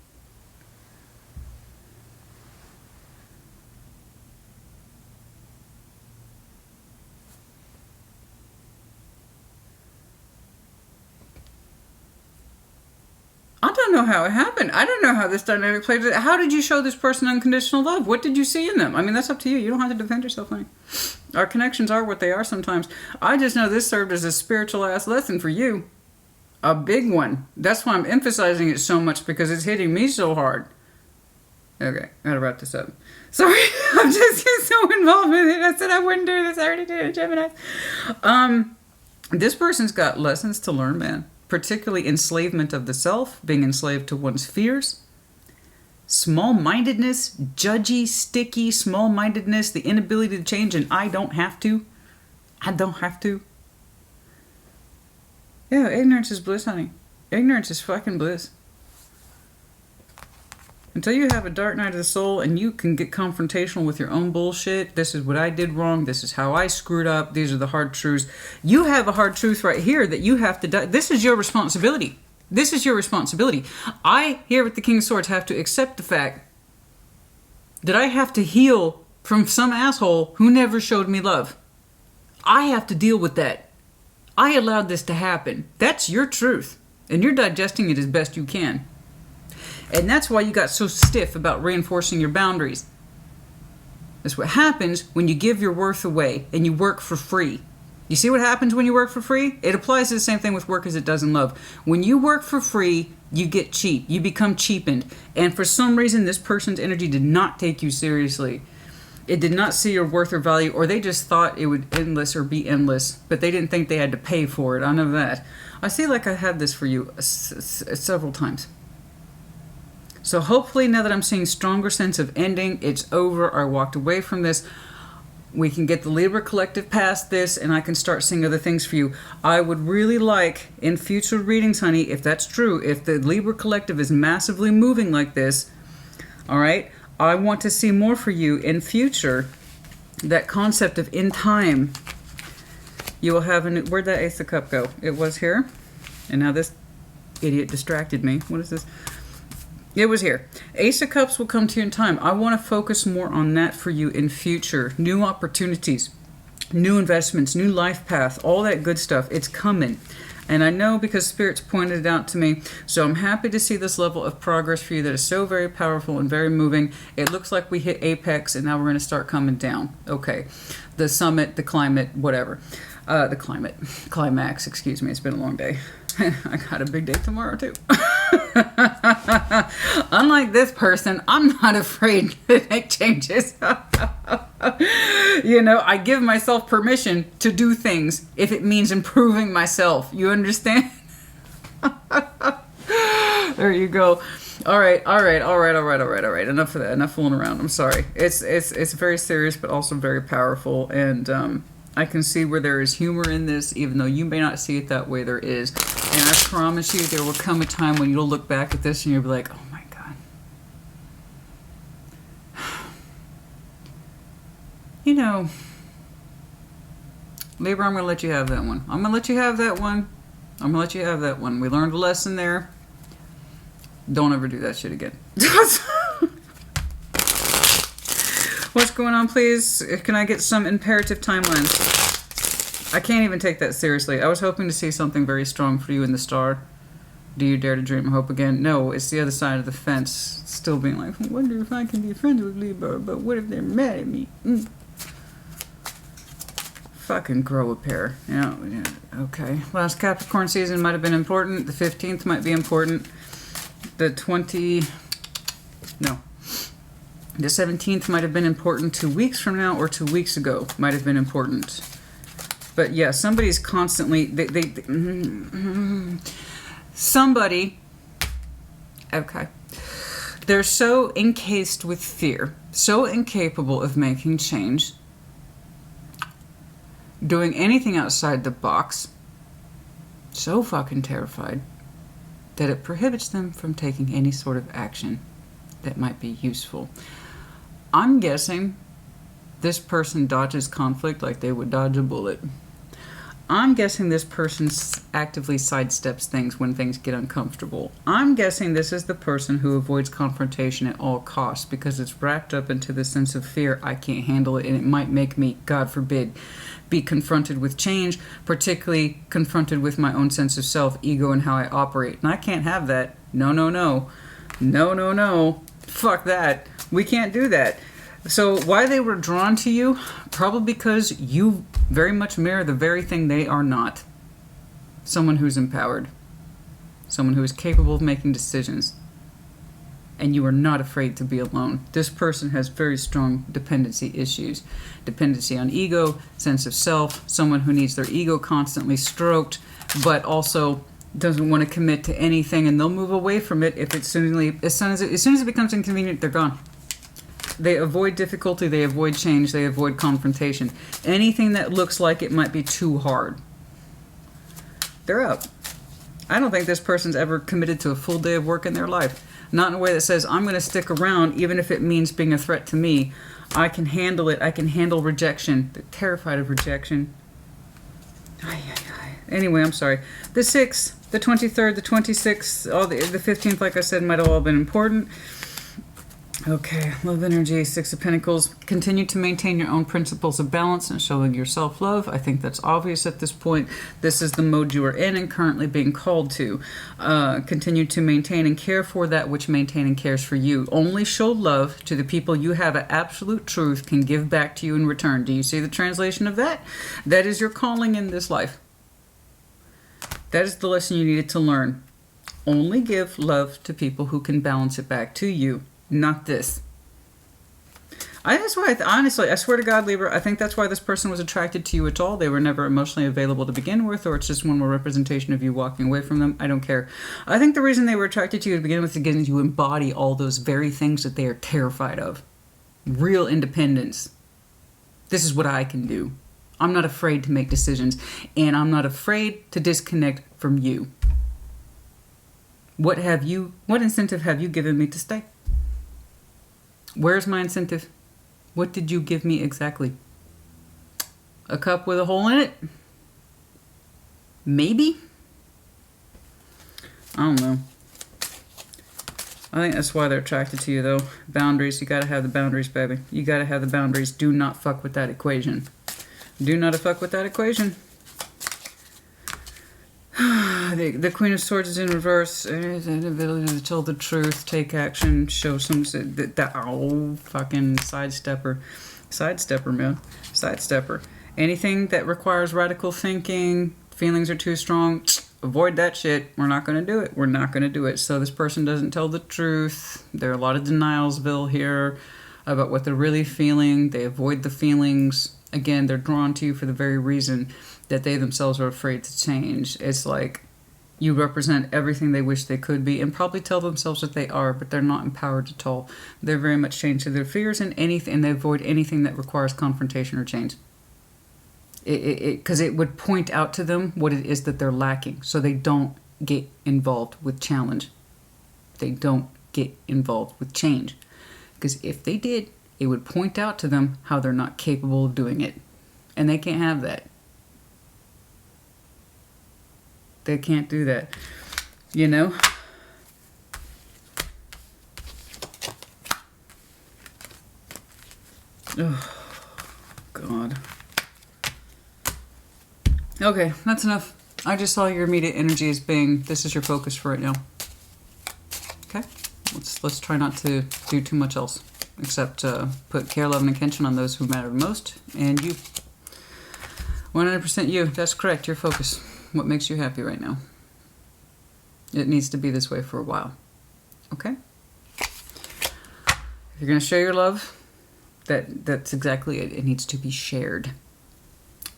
I don't know how it happened. I don't know how this dynamic played. How did you show this person unconditional love? What did you see in them? I mean, that's up to you. You don't have to defend yourself, honey. Our connections are what they are sometimes. I just know this served as a spiritual ass lesson for you. A big one. That's why I'm emphasizing it so much, because it's hitting me so hard. Okay, I gotta wrap this up. Sorry, I'm just so involved with it. I said I wouldn't do this. I already did it, Gemini. This person's got lessons to learn, man. Particularly enslavement of the self, being enslaved to one's fears, small-mindedness, judgy, sticky, small-mindedness, the inability to change, and I don't have to. I don't have to. Yeah, ignorance is bliss, honey. Ignorance is fucking bliss. Until you have a dark night of the soul and you can get confrontational with your own bullshit, this is what I did wrong, this is how I screwed up, these are the hard truths. You have a hard truth right here that you have to die. This is your responsibility. This is your responsibility. I, here with the King of Swords, have to accept the fact that I have to heal from some asshole who never showed me love. I have to deal with that. I allowed this to happen. That's your truth. And you're digesting it as best you can. And that's why you got so stiff about reinforcing your boundaries. That's what happens when you give your worth away and you work for free. You see what happens when you work for free? It applies to the same thing with work as it does in love. When you work for free, you get cheap. You become cheapened. And for some reason, this person's energy did not take you seriously. It did not see your worth or value, or they just thought it would endless or be endless, but they didn't think they had to pay for it. I know that. I see like I had this for you several times. So hopefully now that I'm seeing stronger sense of ending, it's over, I walked away from this, we can get the Libra collective past this, and I can start seeing other things for you. I would really like, in future readings, honey, if that's true, if the Libra collective is massively moving like this, all right, I want to see more for you in future. That concept of in time, you will have a new, where'd that Ace of Cup go? It was here, and now this idiot distracted me. What is this? It was here. Ace of Cups will come to you in time. I want to focus more on that for you in future. New opportunities, new investments, new life path, all that good stuff. It's coming. And I know because Spirit's pointed it out to me. So I'm happy to see this level of progress for you that is so very powerful and very moving. It looks like we hit apex and now we're going to start coming down. Okay. The summit, the climate, whatever. Climax, excuse me. It's been a long day. I got a big day tomorrow too. Unlike this person, I'm not afraid to make changes. You know, I give myself permission to do things if it means improving myself. You understand? There you go. All right. Enough of that. Enough fooling around. I'm sorry. It's very serious, but also very powerful. And I can see where there is humor in this, even though you may not see it that way. There is. And I promise you, there will come a time when you'll look back at this and you'll be like, oh my God. You know, Libra, I'm going to let you have that one. I'm going to let you have that one. I'm going to let you have that one. We learned a lesson there. Don't ever do that shit again. What's going on, please? Can I get some imperative timelines? I can't even take that seriously. I was hoping to see something very strong for you in the star. Do you dare to dream of hope again? No, it's the other side of the fence. Still being like, I wonder if I can be friends with Libra, but what if they're mad at me? Fucking grow a pair. Yeah, okay. Last Capricorn season might have been important. The 15th might be important. The 17th might have been important 2 weeks from now, or 2 weeks ago might have been important. But yeah, somebody's constantly, somebody, okay, they're so encased with fear, so incapable of making change, doing anything outside the box, so fucking terrified that it prohibits them from taking any sort of action that might be useful. I'm guessing this person dodges conflict like they would dodge a bullet. I'm guessing this person actively sidesteps things when things get uncomfortable. I'm guessing this is the person who avoids confrontation at all costs because it's wrapped up into the sense of fear. I can't handle it, and it might make me, God forbid, be confronted with change, particularly confronted with my own sense of self, ego, and how I operate. And I can't have that. No. Fuck that. We can't do that. So why they were drawn to you? Probably because you very much mirror the very thing they are not. Someone who's empowered. Someone who is capable of making decisions. And you are not afraid to be alone. This person has very strong dependency issues. Dependency on ego, sense of self, someone who needs their ego constantly stroked, but also doesn't want to commit to anything, and they'll move away from it if as soon as it becomes inconvenient, they're gone. They avoid difficulty, they avoid change, they avoid confrontation. Anything that looks like it might be too hard, they're out. I don't think this person's ever committed to a full day of work in their life. Not in a way that says, I'm going to stick around even if it means being a threat to me. I can handle it. I can handle rejection. They're terrified of rejection. Anyway, I'm sorry. The 6th, the 23rd, the 26th, all the 15th, like I said, might have all been important. Okay, love energy, Six of Pentacles. Continue to maintain your own principles of balance and showing your self-love. I think that's obvious at this point. This is the mode you are in and currently being called to. Continue to maintain and care for that which maintain and cares for you. Only show love to the people you have an absolute truth can give back to you in return. Do you see the translation of that? That is your calling in this life. That is the lesson you needed to learn. Only give love to people who can balance it back to you. Not this. That's why, honestly, I swear to God, Libra, I think that's why this person was attracted to you at all. They were never emotionally available to begin with, or it's just one more representation of you walking away from them. I don't care. I think the reason they were attracted to you to begin with is because you embody all those very things that they are terrified of. Real independence. This is what I can do. I'm not afraid to make decisions, and I'm not afraid to disconnect from you. What incentive have you given me to stay? Where's my incentive? What did you give me exactly? A cup with a hole in it? Maybe? I don't know. I think that's why they're attracted to you, though. Boundaries. You gotta have the boundaries, baby. You gotta have the boundaries. Do not fuck with that equation. Do not fuck with that equation. The Queen of Swords is in reverse. The ability to tell the truth, take action, show some... Oh, fucking sidestepper. Sidestepper, man. Sidestepper. Anything that requires radical thinking, feelings are too strong, avoid that shit. We're not going to do it. We're not going to do it. So this person doesn't tell the truth. There are a lot of denialsville here about what they're really feeling. They avoid the feelings. Again, they're drawn to you for the very reason that they themselves are afraid to change. It's like you represent everything they wish they could be and probably tell themselves that they are, but they're not empowered at all. They're very much chained to their fears and anything, and they avoid anything that requires confrontation or change. Because it would point out to them what it is that they're lacking, so they don't get involved with challenge. They don't get involved with change. Because if they did, it would point out to them how they're not capable of doing it. And they can't have that. They can't do that. You know? Oh, God. Okay, that's enough. I just saw your immediate energy as being, this is your focus for right now. Okay? Let's try not to do too much else. Except put care, love, and attention on those who matter most. And you. 100% you. That's correct. Your focus. What makes you happy right now. It needs to be this way for a while. Okay? If you're going to share your love, that's exactly it. It needs to be shared.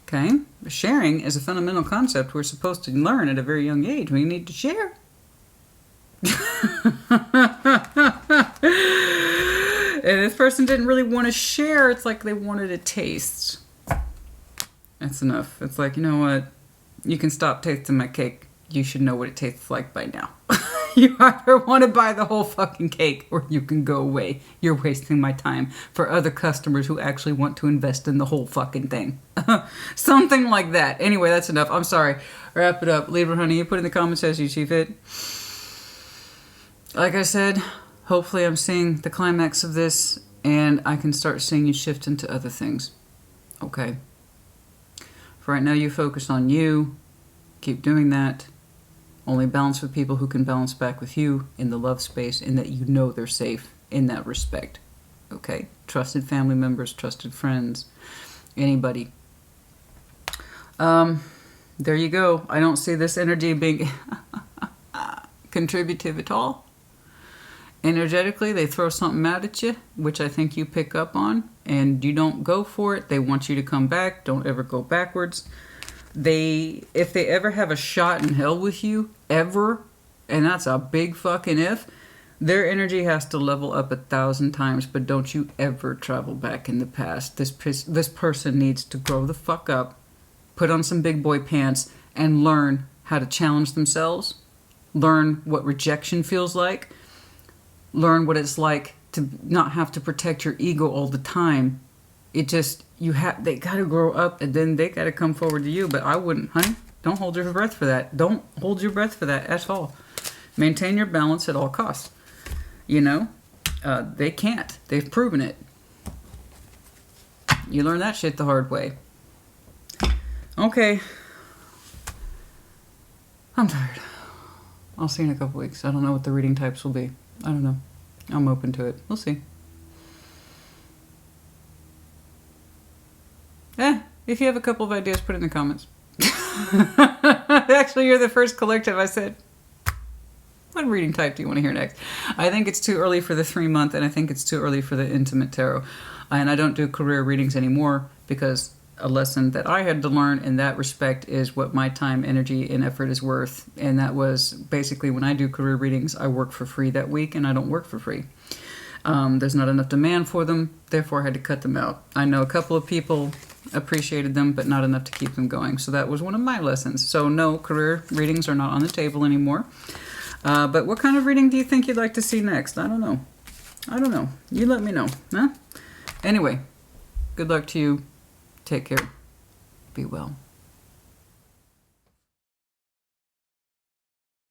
Okay? Sharing is a fundamental concept we're supposed to learn at a very young age. We need to share. And this person didn't really want to share. It's like they wanted a taste. That's enough. It's like, you know what? You can stop tasting my cake. You should know what it tastes like by now. You either want to buy the whole fucking cake or you can go away. You're wasting my time for other customers who actually want to invest in the whole fucking thing. Something like that. Anyway, that's enough. I'm sorry. Wrap it up. Libra, honey, you put in the comments as you see fit. Like I said, hopefully I'm seeing the climax of this and I can start seeing you shift into other things. Okay? For right now, you focus on you. Keep doing that. Only balance with people who can balance back with you in the love space and that you know they're safe in that respect. Okay? Trusted family members, trusted friends, anybody. There you go. I don't see this energy being contributive at all. Energetically, they throw something out at you, which I think you pick up on, and you don't go for it. They want you to come back. Don't ever go backwards. If they ever have a shot in hell with you, ever, and that's a big fucking if, their energy has to level up 1,000 times, but don't you ever travel back in the past. This person needs to grow the fuck up, put on some big boy pants, and learn how to challenge themselves, learn what rejection feels like, learn what it's like to not have to protect your ego all the time. It just, they gotta grow up and then they gotta come forward to you. But I wouldn't, honey, don't hold your breath for that. Don't hold your breath for that at all. Maintain your balance at all costs. You know? They can't. They've proven it. You learn that shit the hard way. Okay. I'm tired. I'll see you in a couple weeks. I don't know what the reading types will be. I don't know. I'm open to it. We'll see. If you have a couple of ideas, put it in the comments. Actually, you're the first collective I said, what reading type do you want to hear next? I think it's too early for the 3-month, and I think it's too early for the intimate tarot. And I don't do career readings anymore because a lesson that I had to learn in that respect is what my time, energy, and effort is worth. And that was basically when I do career readings, I work for free that week, and I don't work for free. There's not enough demand for them, therefore I had to cut them out. I know a couple of people appreciated them, but not enough to keep them going. So that was one of my lessons. So no, career readings are not on the table anymore. But what kind of reading do you think you'd like to see next? I don't know. I don't know. You let me know. Huh? Anyway, good luck to you. Take care. Be well.